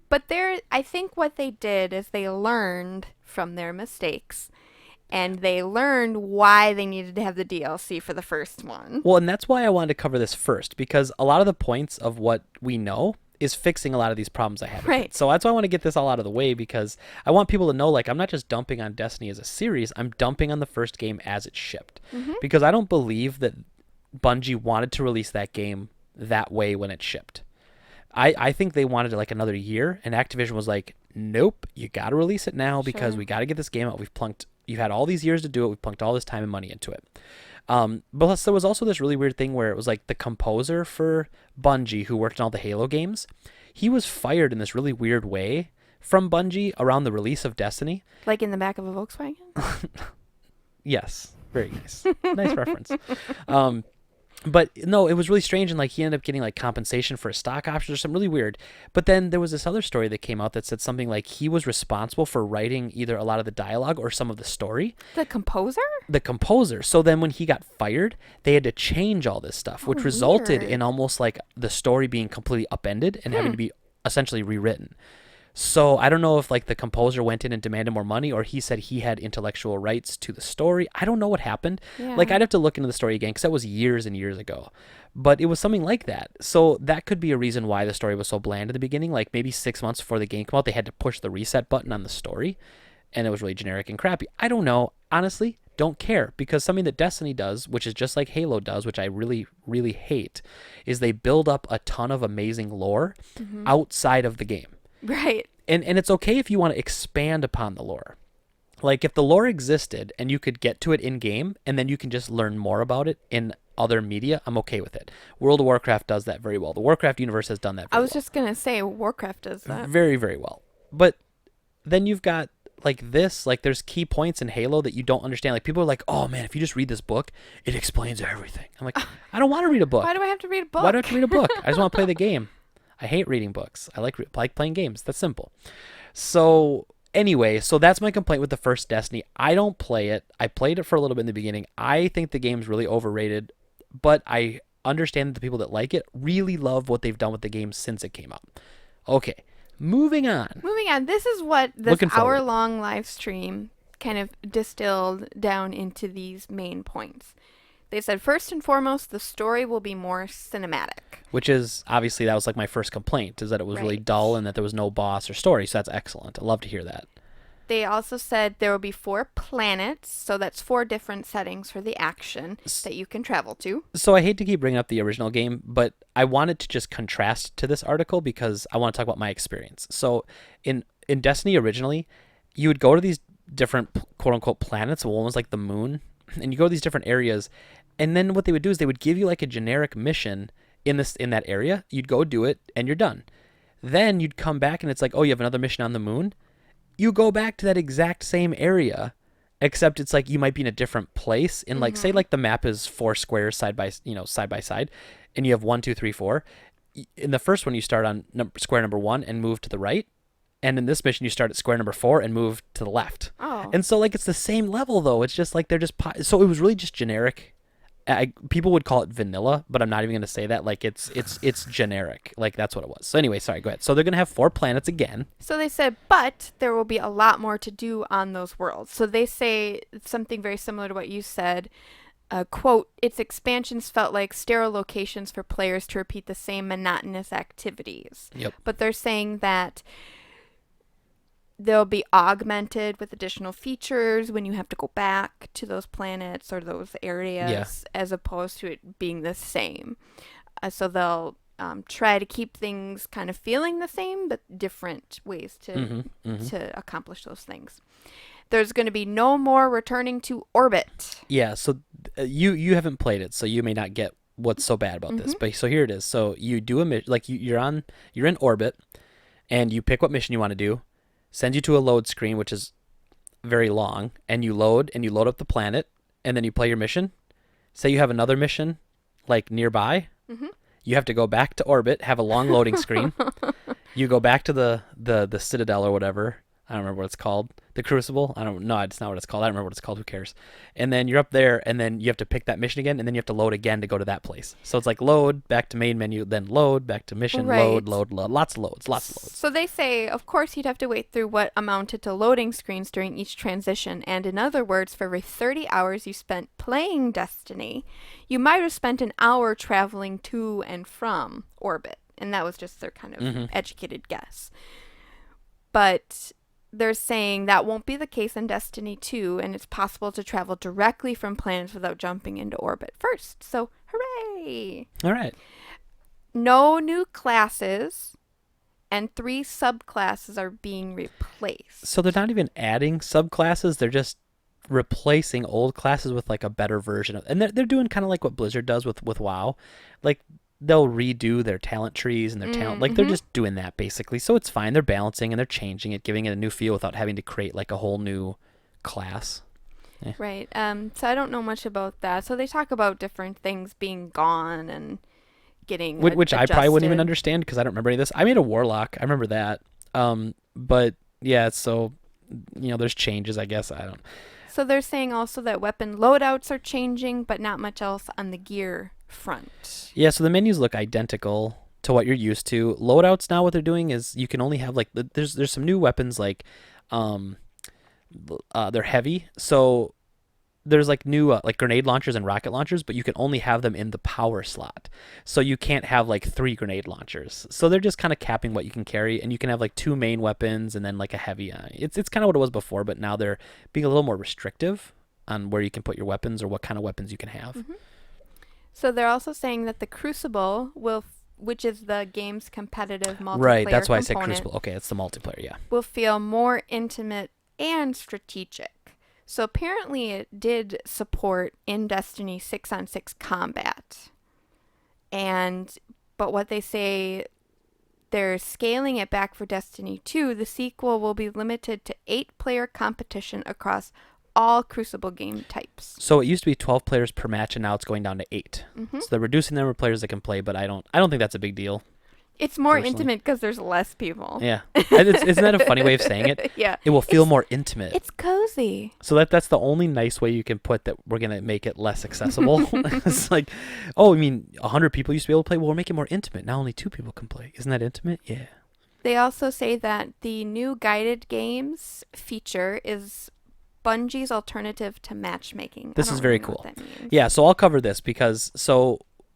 Speaker 2: But I think what they did is they learned from their mistakes, and they learned why they needed to have the DLC for the first one.
Speaker 1: Well, and that's why I wanted to cover this first, because a lot of the points of what we know is fixing a lot of these problems I have with
Speaker 2: Right.
Speaker 1: it. So that's why I want to get this all out of the way, because I want people to know, like, I'm not just dumping on Destiny as a series, I'm dumping on the first game as it shipped. Because I don't believe that Bungie wanted to release that game that way when it shipped. I think they wanted like another year, and Activision was like, nope, you got to release it now because
Speaker 2: Sure.
Speaker 1: we got to get this game out. You've had all these years to do it. We've plunked all this time and money into it. But plus, there was also this really weird thing where it was like the composer for Bungie, who worked on all the Halo games, he was fired in this really weird way from Bungie around the release of Destiny.
Speaker 2: Like in the back of a Volkswagen?
Speaker 1: Yes, very nice, nice reference. But no, it was really strange, and like he ended up getting like compensation for a stock option or something really weird. But then there was this other story that came out that said something like he was responsible for writing either a lot of the dialogue or some of the story.
Speaker 2: The composer?
Speaker 1: The composer. So then when he got fired, they had to change all this stuff, which resulted
Speaker 2: weird.
Speaker 1: in almost like the story being completely upended and having to be essentially rewritten. So I don't know if like the composer went in and demanded more money, or he said he had intellectual rights to the story. I don't know what happened.
Speaker 2: Yeah.
Speaker 1: Like I'd have to look into the story again because that was years and years ago. But it was something like that. So that could be a reason why the story was so bland at the beginning. Like maybe 6 months before the game came out, they had to push the reset button on the story, and it was really generic and crappy. I don't know. Honestly, don't care, because something that Destiny does, which is just like Halo does, which I really, really hate, is they build up a ton of amazing lore outside of the game.
Speaker 2: Right.
Speaker 1: And it's okay if you want to expand upon the lore. Like if the lore existed and you could get to it in game and then you can just learn more about it in other media, I'm okay with it. World of Warcraft does that very well. The Warcraft universe has done that
Speaker 2: I
Speaker 1: very
Speaker 2: was just going to say Warcraft does
Speaker 1: well.
Speaker 2: that.
Speaker 1: Very, very well. But then you've got like this, like there's key points in Halo that you don't understand. Like people are like, oh man, if you just read this book, it explains everything. I'm like, I don't want to read a book.
Speaker 2: Why do I have to read a book?
Speaker 1: Why do I have to read a book? I just want to play the game. I hate reading books. I like playing games. That's simple. So anyway, so that's my complaint with the first Destiny. I don't play it. I played it for a little bit in the beginning. I think the game's really overrated, but I understand that the people that like it really love what they've done with the game since it came out. Okay, moving on.
Speaker 2: Moving on, this is what this
Speaker 1: Looking forward.
Speaker 2: hour-long live stream kind of distilled down into these main points. They said, first and foremost, the story will be more cinematic.
Speaker 1: Which is, obviously, that was like my first complaint, is that it was really
Speaker 2: Right.
Speaker 1: dull and that there was no boss or story, so that's excellent. I love to hear that.
Speaker 2: They also said there will be 4 planets, so that's 4 different settings for the action that you can travel to.
Speaker 1: So I hate to keep bringing up the original game, but I wanted to just contrast to this article because I want to talk about my experience. So in Destiny originally, you would go to these different quote-unquote planets. One was like the moon, and you go to these different areas, and then what they would do is they would give you like a generic mission in that area. You'd go do it, and you're done. Then you'd come back, and it's like, oh, you have another mission on the moon. You go back to that exact same area, except it's like you might be in a different place. In like, say, like the map is 4 squares side by side, and you have 1, 2, 3, 4. In the first one, you start on square number 1 and move to the right, and in this mission, you start at square number 4 and move to the left.
Speaker 2: Oh.
Speaker 1: And so like it's the same level though. It's just like they're just so it was really just generic. People would call it vanilla, but I'm not even going to say that. Like it's generic. Like that's what it was. So anyway, sorry, go ahead. So they're going to have 4 planets again.
Speaker 2: So they said, but there will be a lot more to do on those worlds. So they say something very similar to what you said. Quote, its expansions felt like sterile locations for players to repeat the same monotonous activities.
Speaker 1: Yep.
Speaker 2: But they're saying that they'll be augmented with additional features when you have to go back to those planets or those areas, as opposed to it being the same. So they'll try to keep things kind of feeling the same, but different ways to accomplish those things. There's going to be no more returning to orbit.
Speaker 1: Yeah. So you haven't played it, so you may not get what's so bad about this. But so here it is. So you do a mission, like you're in orbit, and you pick what mission you want to do. Sends you to a load screen, which is very long, and you load up the planet, and then you play your mission. Say you have another mission, like nearby. You have to go back to orbit, have a long loading screen. You go back to the Citadel or whatever, I don't remember what it's called. The Crucible. I don't know. It's not what it's called. I don't remember what it's called. Who cares? And then you're up there, and then you have to pick that mission again, and then you have to load again to go to that place. So it's like load back to main menu, then load back to mission,
Speaker 2: Right.
Speaker 1: load. Lots of loads. Lots of loads.
Speaker 2: So they say, of course, you'd have to wait through what amounted to loading screens during each transition. And in other words, for every 30 hours you spent playing Destiny, you might have spent an hour traveling to and from orbit. And that was just their kind of educated guess. But they're saying that won't be the case in Destiny 2, and it's possible to travel directly from planets without jumping into orbit first. So, hooray!
Speaker 1: All right.
Speaker 2: No new classes, and 3 subclasses are being replaced.
Speaker 1: So they're not even adding subclasses. They're just replacing old classes with like a better version of, and they're doing kind of like what Blizzard does with WoW. Like they'll redo their talent trees and their talent, like they're just doing that basically. So it's fine. They're balancing and they're changing it, giving it a new feel without having to create like a whole new class.
Speaker 2: Right. So I don't know much about that. So they talk about different things being gone and getting
Speaker 1: Which I probably wouldn't even
Speaker 2: adjusted.
Speaker 1: understand because I don't remember any of this. I made a warlock. I remember that. But yeah, so there's changes. I guess I don't.
Speaker 2: So they're saying also that weapon loadouts are changing, but not much else on the gear front.
Speaker 1: Yeah, so the menus look identical to what you're used to. Loadouts now, what they're doing is you can only have like there's some new weapons like they're heavy. So there's like new like grenade launchers and rocket launchers, but you can only have them in the power slot. So you can't have like 3 grenade launchers. So they're just kind of capping what you can carry, and you can have like 2 main weapons and then like a heavy. It's kind of what it was before, but now they're being a little more restrictive on where you can put your weapons or what kind of weapons you can have.
Speaker 2: So they're also saying that the Crucible which is the game's competitive multiplayer
Speaker 1: Right, that's why I said
Speaker 2: component,
Speaker 1: Crucible. Okay, it's the multiplayer, yeah.
Speaker 2: will feel more intimate and strategic. So apparently it did support in Destiny 6-on-6 combat. But what they say, they're scaling it back for Destiny 2. The sequel will be limited to 8-player competition across all Crucible game types.
Speaker 1: So it used to be 12 players per match, and now it's going down to 8. So they're reducing the number of players that can play, but I don't think that's a big deal.
Speaker 2: It's more
Speaker 1: Personally.
Speaker 2: intimate because there's less people.
Speaker 1: Yeah, isn't that a funny way of saying it?
Speaker 2: Yeah.
Speaker 1: It will feel more intimate.
Speaker 2: It's cozy.
Speaker 1: So that's the only nice way you can put that we're gonna make it less accessible. It's like, oh, I mean, 100 people used to be able to play. Well, we're making it more intimate. Now only 2 people can play. Isn't that intimate? Yeah.
Speaker 2: They also say that the new guided games feature is Bungie's alternative to matchmaking.
Speaker 1: This
Speaker 2: I don't
Speaker 1: is very
Speaker 2: really know
Speaker 1: cool.
Speaker 2: what that means.
Speaker 1: Yeah, so I'll cover this because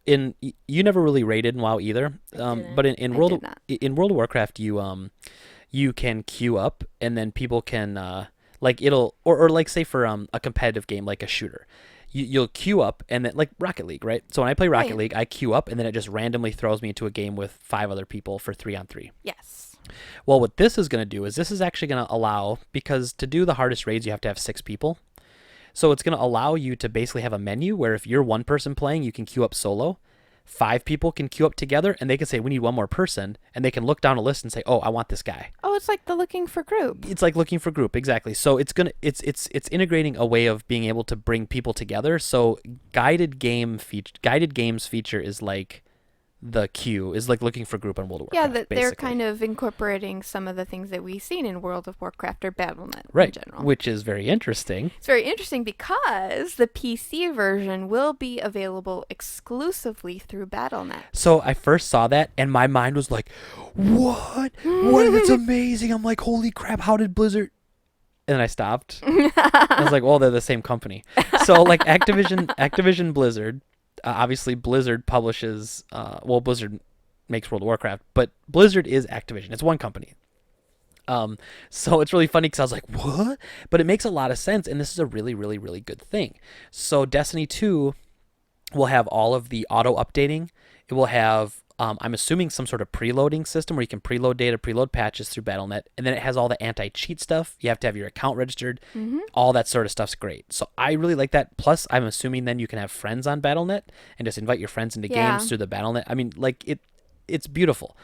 Speaker 1: you never really raided in WoW either. But in
Speaker 2: I
Speaker 1: World
Speaker 2: did not.
Speaker 1: in World of Warcraft you can queue up and then people can like it'll or like say for a competitive game like a shooter. You'll queue up and then like Rocket League, right? So when I play Rocket
Speaker 2: Right.
Speaker 1: League, I queue up and then it just randomly throws me into a game with 5 other people for 3-on-3.
Speaker 2: Yes.
Speaker 1: Well, what this is going to do is this is actually going to allow, because to do the hardest raids you have to have 6 people. So it's going to allow you to basically have a menu where if you're one person playing, you can queue up solo. 5 people can queue up together and they can say, we need one more person. And they can look down a list and say, oh, I want this guy.
Speaker 2: Oh, it's like the looking for group.
Speaker 1: It's like looking for group. Exactly. So it's integrating a way of being able to bring people together. So guided games feature is like the queue is like looking for group on World of
Speaker 2: Yeah,
Speaker 1: Warcraft.
Speaker 2: they're kind of incorporating some of the things that we've seen in World of Warcraft or Battle.net
Speaker 1: right,
Speaker 2: in general.
Speaker 1: which is very interesting.
Speaker 2: It's very interesting because the PC version will be available exclusively through Battle.net.
Speaker 1: So I first saw that and my mind was like, what? What? That's amazing. I'm like, holy crap, how did Blizzard? And then I stopped. I was like, well, they're the same company. So like Activision Blizzard, obviously Blizzard publishes, Blizzard makes World of Warcraft, but Blizzard is Activision. It's one company. So it's really funny because I was like, what? But it makes a lot of sense. And this is a really, really, really good thing. So Destiny 2 will have all of the auto updating. It will have, I'm assuming, some sort of preloading system where you can preload data, preload patches through Battle.net. And then it has all the anti-cheat stuff. You have to have your account registered. All that sort of stuff's great. So I really like that. Plus, I'm assuming then you can have friends on Battle.net and just invite your friends into
Speaker 2: Yeah.
Speaker 1: games through the Battle.net. I mean, like, it's beautiful.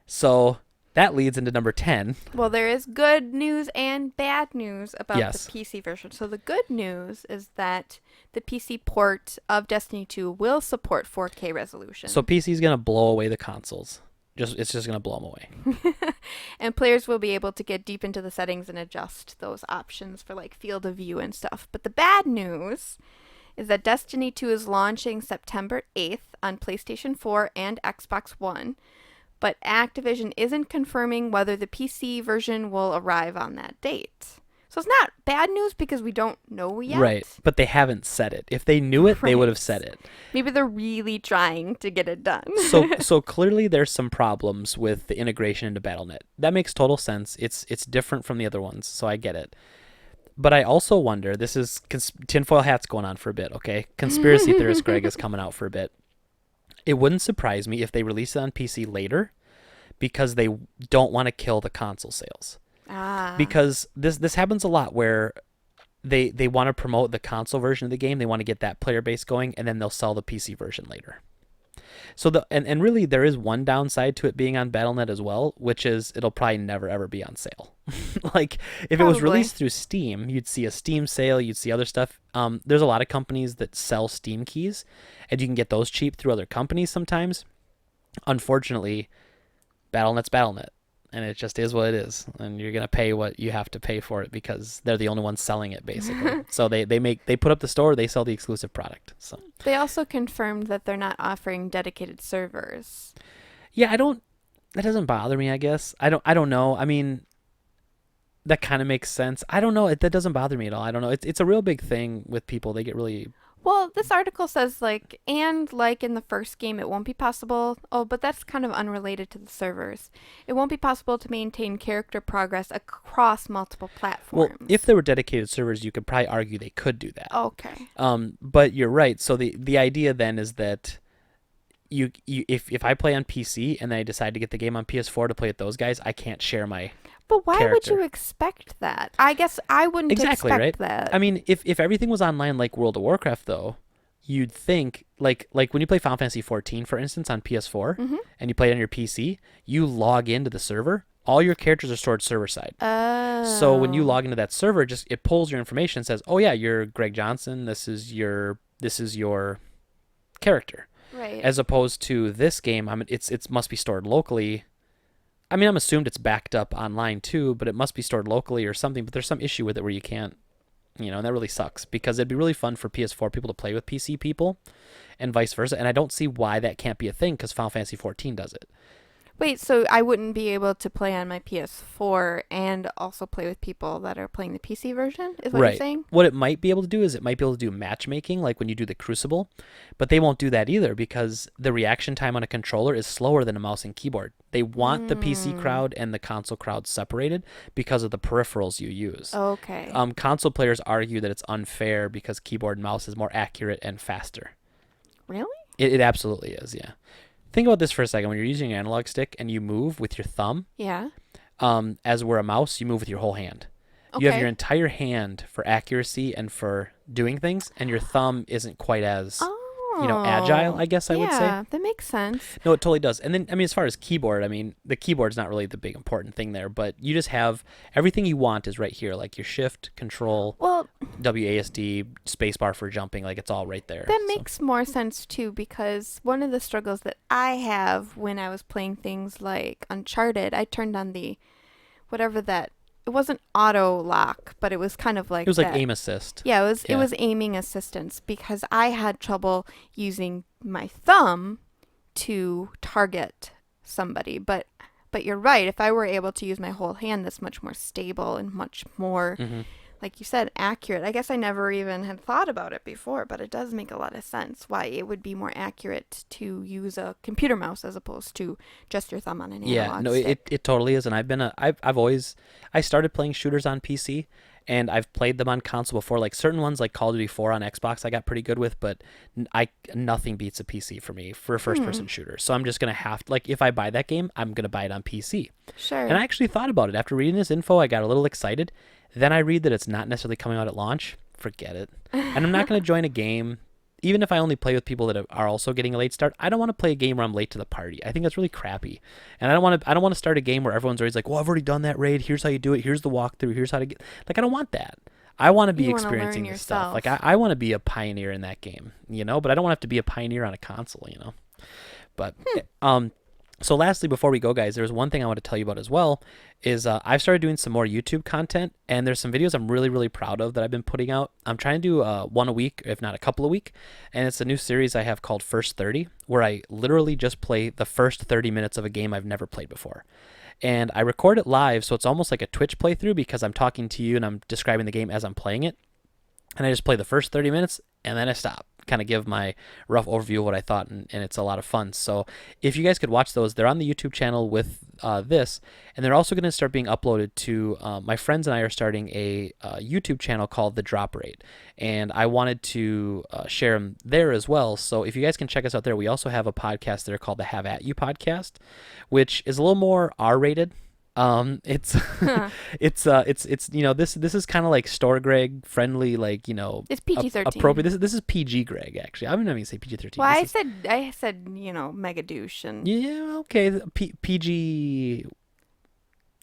Speaker 1: So that leads into number 10.
Speaker 2: Well, there is good news and bad news about
Speaker 1: Yes.
Speaker 2: the PC version. So the good news is that the PC port of Destiny 2 will support 4K resolution.
Speaker 1: So PC is going to blow away the consoles. it's just gonna blow them away.
Speaker 2: And players will be able to get deep into the settings and adjust those options for like field of view and stuff. But the bad news is that Destiny 2 is launching September 8th on PlayStation 4 and Xbox One, but Activision isn't confirming whether the PC version will arrive on that date. So it's not bad news because we don't know yet.
Speaker 1: Right, but they haven't said it. If they knew it, they would have said it.
Speaker 2: Maybe they're really trying to get it done.
Speaker 1: So clearly there's some problems with the integration into Battle.net. That makes total sense. It's different from the other ones, so I get it. But I also wonder, this is tinfoil hat's going on for a bit, okay? Conspiracy theorist Greg is coming out for a bit. It wouldn't surprise me if they release it on PC later because they don't want to kill the console sales. Because this happens a lot where they want to promote the console version of the game, they want to get that player base going, and then they'll sell the PC version later. So and really there is one downside to it being on Battle.net as well, which is it'll probably never ever be on sale. Like if it was released through Steam, you'd see a Steam sale, you'd see other stuff. There's a lot of companies that sell Steam keys, and you can get those cheap through other companies sometimes. Unfortunately, Battle.net's Battle.net, and it just is what it is, and you're gonna pay what you have to pay for it because they're the only ones selling it basically. So they put up the store, they sell the exclusive product. So
Speaker 2: they also confirmed that they're not offering dedicated servers.
Speaker 1: Yeah, that doesn't bother me, I guess. I don't know. I mean, that kind of makes sense. I don't know. That doesn't bother me at all. I don't know. It's a real big thing with people. They get really...
Speaker 2: Well, this article says, like in the first game, it won't be possible. Oh, but that's kind of unrelated to the servers. It won't be possible to maintain character progress across multiple platforms.
Speaker 1: Well, if there were dedicated servers, you could probably argue they could do that.
Speaker 2: Okay.
Speaker 1: But you're right. So the idea then is that if I play on PC and then I decide to get the game on PS4 to play with those guys, I can't share my...
Speaker 2: But why
Speaker 1: character.
Speaker 2: would you expect that? I guess I wouldn't expect
Speaker 1: right?
Speaker 2: that.
Speaker 1: I mean, if everything was online like World of Warcraft, though, you'd think, like when you play Final Fantasy 14, for instance, on PS4, and you play it on your PC, you log into the server, all your characters are stored server side.
Speaker 2: Oh.
Speaker 1: So when you log into that server, it pulls your information and says, oh yeah, you're Greg Johnson, this is your character.
Speaker 2: Right.
Speaker 1: As opposed to this game, it must be stored locally. I mean, I'm assumed it's backed up online too, but it must be stored locally or something. But there's some issue with it where you can't, and that really sucks because it'd be really fun for PS4 people to play with PC people and vice versa. And I don't see why that can't be a thing because Final Fantasy 14 does it.
Speaker 2: Wait, so I wouldn't be able to play on my PS4 and also play with people that are playing the PC version? Is what you're saying?
Speaker 1: What it might be able to do is it might be able to do matchmaking, like when you do the Crucible, but they won't do that either because the reaction time on a controller is slower than a mouse and keyboard. They want the PC crowd and the console crowd separated because of the peripherals you use.
Speaker 2: Okay.
Speaker 1: Console players argue that it's unfair because keyboard and mouse is more accurate and faster.
Speaker 2: Really?
Speaker 1: It absolutely is, yeah. Think about this for a second. When you're using an analog stick and you move with your thumb,
Speaker 2: yeah.
Speaker 1: As where a mouse, you move with your whole hand.
Speaker 2: Okay.
Speaker 1: You have your entire hand for accuracy and for doing things, and your thumb isn't quite as, agile, I guess I would say.
Speaker 2: Yeah, that makes sense.
Speaker 1: No, it totally does. And then, as far as keyboard, the keyboard's not really the big important thing there, but you just have everything you want is right here, like your shift, control, WASD, spacebar for jumping, like it's all right there.
Speaker 2: That makes more sense too, because one of the struggles that I have when I was playing things like Uncharted, I turned on it wasn't auto lock, but it was kind of like
Speaker 1: it was like aim assist.
Speaker 2: Yeah, it was aiming assistance because I had trouble using my thumb to target somebody. But you're right. If I were able to use my whole hand, that's much more stable and much more, like you said, accurate. I guess I never even had thought about it before, but it does make a lot of sense why it would be more accurate to use a computer mouse as opposed to just your thumb on an analog stick.
Speaker 1: It totally is. And I started playing shooters on PC, and I've played them on console before. Like certain ones, like Call of Duty 4 on Xbox, I got pretty good with, but nothing beats a PC for me for a first-person shooter. So I'm just gonna have to, like, if I buy that game, I'm gonna buy it on PC.
Speaker 2: Sure.
Speaker 1: And I actually thought about it after reading this info. I got a little excited. Then I read that it's not necessarily coming out at launch. Forget it. And I'm not gonna join a game. Even if I only play with people that are also getting a late start, I don't want to play a game where I'm late to the party. I think that's really crappy. And I don't want to start a game where everyone's always like, well, I've already done that raid. Here's how you do it. Here's the walkthrough. Here's how to get... Like, I don't want that. I want to be experiencing this stuff. Like, I want to be a pioneer in that game, but I don't want to have to be a pioneer on a console, But So lastly, before we go, guys, there's one thing I want to tell you about as well, is I've started doing some more YouTube content, and there's some videos I'm really, really proud of that I've been putting out. I'm trying to do one a week, if not a couple a week, and it's a new series I have called First 30, where I literally just play the first 30 minutes of a game I've never played before. And I record it live, so it's almost like a Twitch playthrough because I'm talking to you and I'm describing the game as I'm playing it. And I just play the first 30 minutes and then I stop, kind of give my rough overview of what I thought, and it's a lot of fun. So if you guys could watch those, they're on the YouTube channel with this, and they're also going to start being uploaded to my friends and I are starting a YouTube channel called The Drop Rate, and I wanted to share them there as well. So if you guys can check us out there, we also have a podcast there called the Have At You podcast, which is a little more R-rated. It's
Speaker 2: Huh.
Speaker 1: it's this is kind of like Store Greg friendly, like
Speaker 2: It's PG-13.
Speaker 1: appropriate. This is PG Greg actually. I'm not even say PG-13.
Speaker 2: Well,
Speaker 1: This is,
Speaker 2: I said, mega douche and
Speaker 1: yeah, okay. PG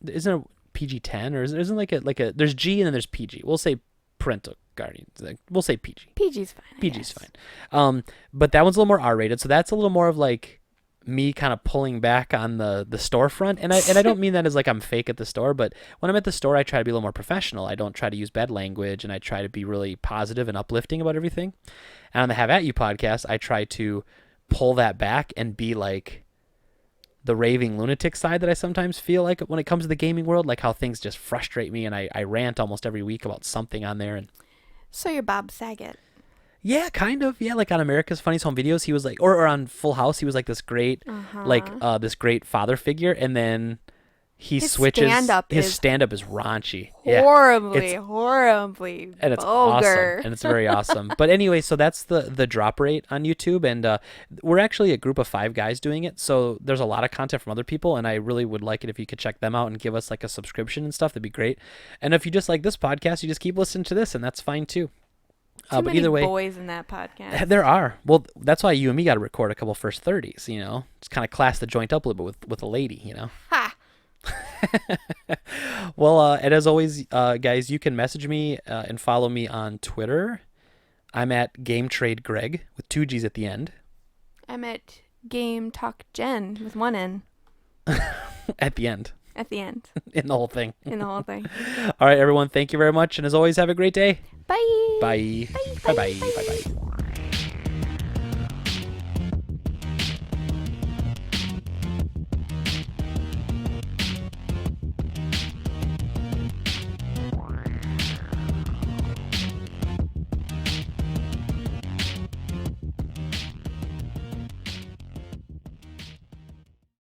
Speaker 1: isn't a PG-10, or isn't like a there's G and then there's PG. We'll say parental guardians. Like, we'll say PG.
Speaker 2: PG's fine. I
Speaker 1: PG's
Speaker 2: guess.
Speaker 1: fine. But that one's a little more R-rated, so that's a little more of like me kind of pulling back on the storefront, and I don't mean that as like I'm fake at the store, but when I'm at the store I try to be a little more professional. I don't try to use bad language, and I try to be really positive and uplifting about everything. And on the Have At You podcast, I try to pull that back and be like the raving lunatic side that I sometimes feel like when it comes to the gaming world, like how things just frustrate me, and I rant almost every week about something on there. And
Speaker 2: So you're Bob Saget.
Speaker 1: yeah, kind of. Yeah, like on America's Funniest Home Videos, he was like, or on Full House, he was like this great,
Speaker 2: Uh-huh.
Speaker 1: this great father figure, and then he
Speaker 2: His
Speaker 1: switches.
Speaker 2: stand-up
Speaker 1: His
Speaker 2: is
Speaker 1: stand-up is raunchy. Yeah,
Speaker 2: Horribly,
Speaker 1: it's
Speaker 2: horribly
Speaker 1: and it's
Speaker 2: vulgar.
Speaker 1: awesome, and it's very awesome. But anyway, so that's the Drop Rate on YouTube, and we're actually a group of 5 guys doing it. So there's a lot of content from other people, and I really would like it if you could check them out and give us like a subscription and stuff. That'd be great. And if you just like this podcast, you just keep listening to this, and that's fine too.
Speaker 2: Too
Speaker 1: But
Speaker 2: many
Speaker 1: either way,
Speaker 2: boys in that podcast.
Speaker 1: there are. Well, that's why you and me got to record a couple first 30s, Just kind of class the joint up a little bit with a lady.
Speaker 2: Ha!
Speaker 1: Well, and as always, guys, you can message me and follow me on Twitter. I'm at Game Trade Greg with 2 G's at the end.
Speaker 2: I'm at Game Talk Jen with 1 N
Speaker 1: At the end.
Speaker 2: at the end
Speaker 1: In the whole thing.
Speaker 2: in the whole thing.
Speaker 1: All right, everyone. Thank you very much. And as always, have a great day.
Speaker 2: Bye.
Speaker 1: Bye. Bye-bye. Bye-bye.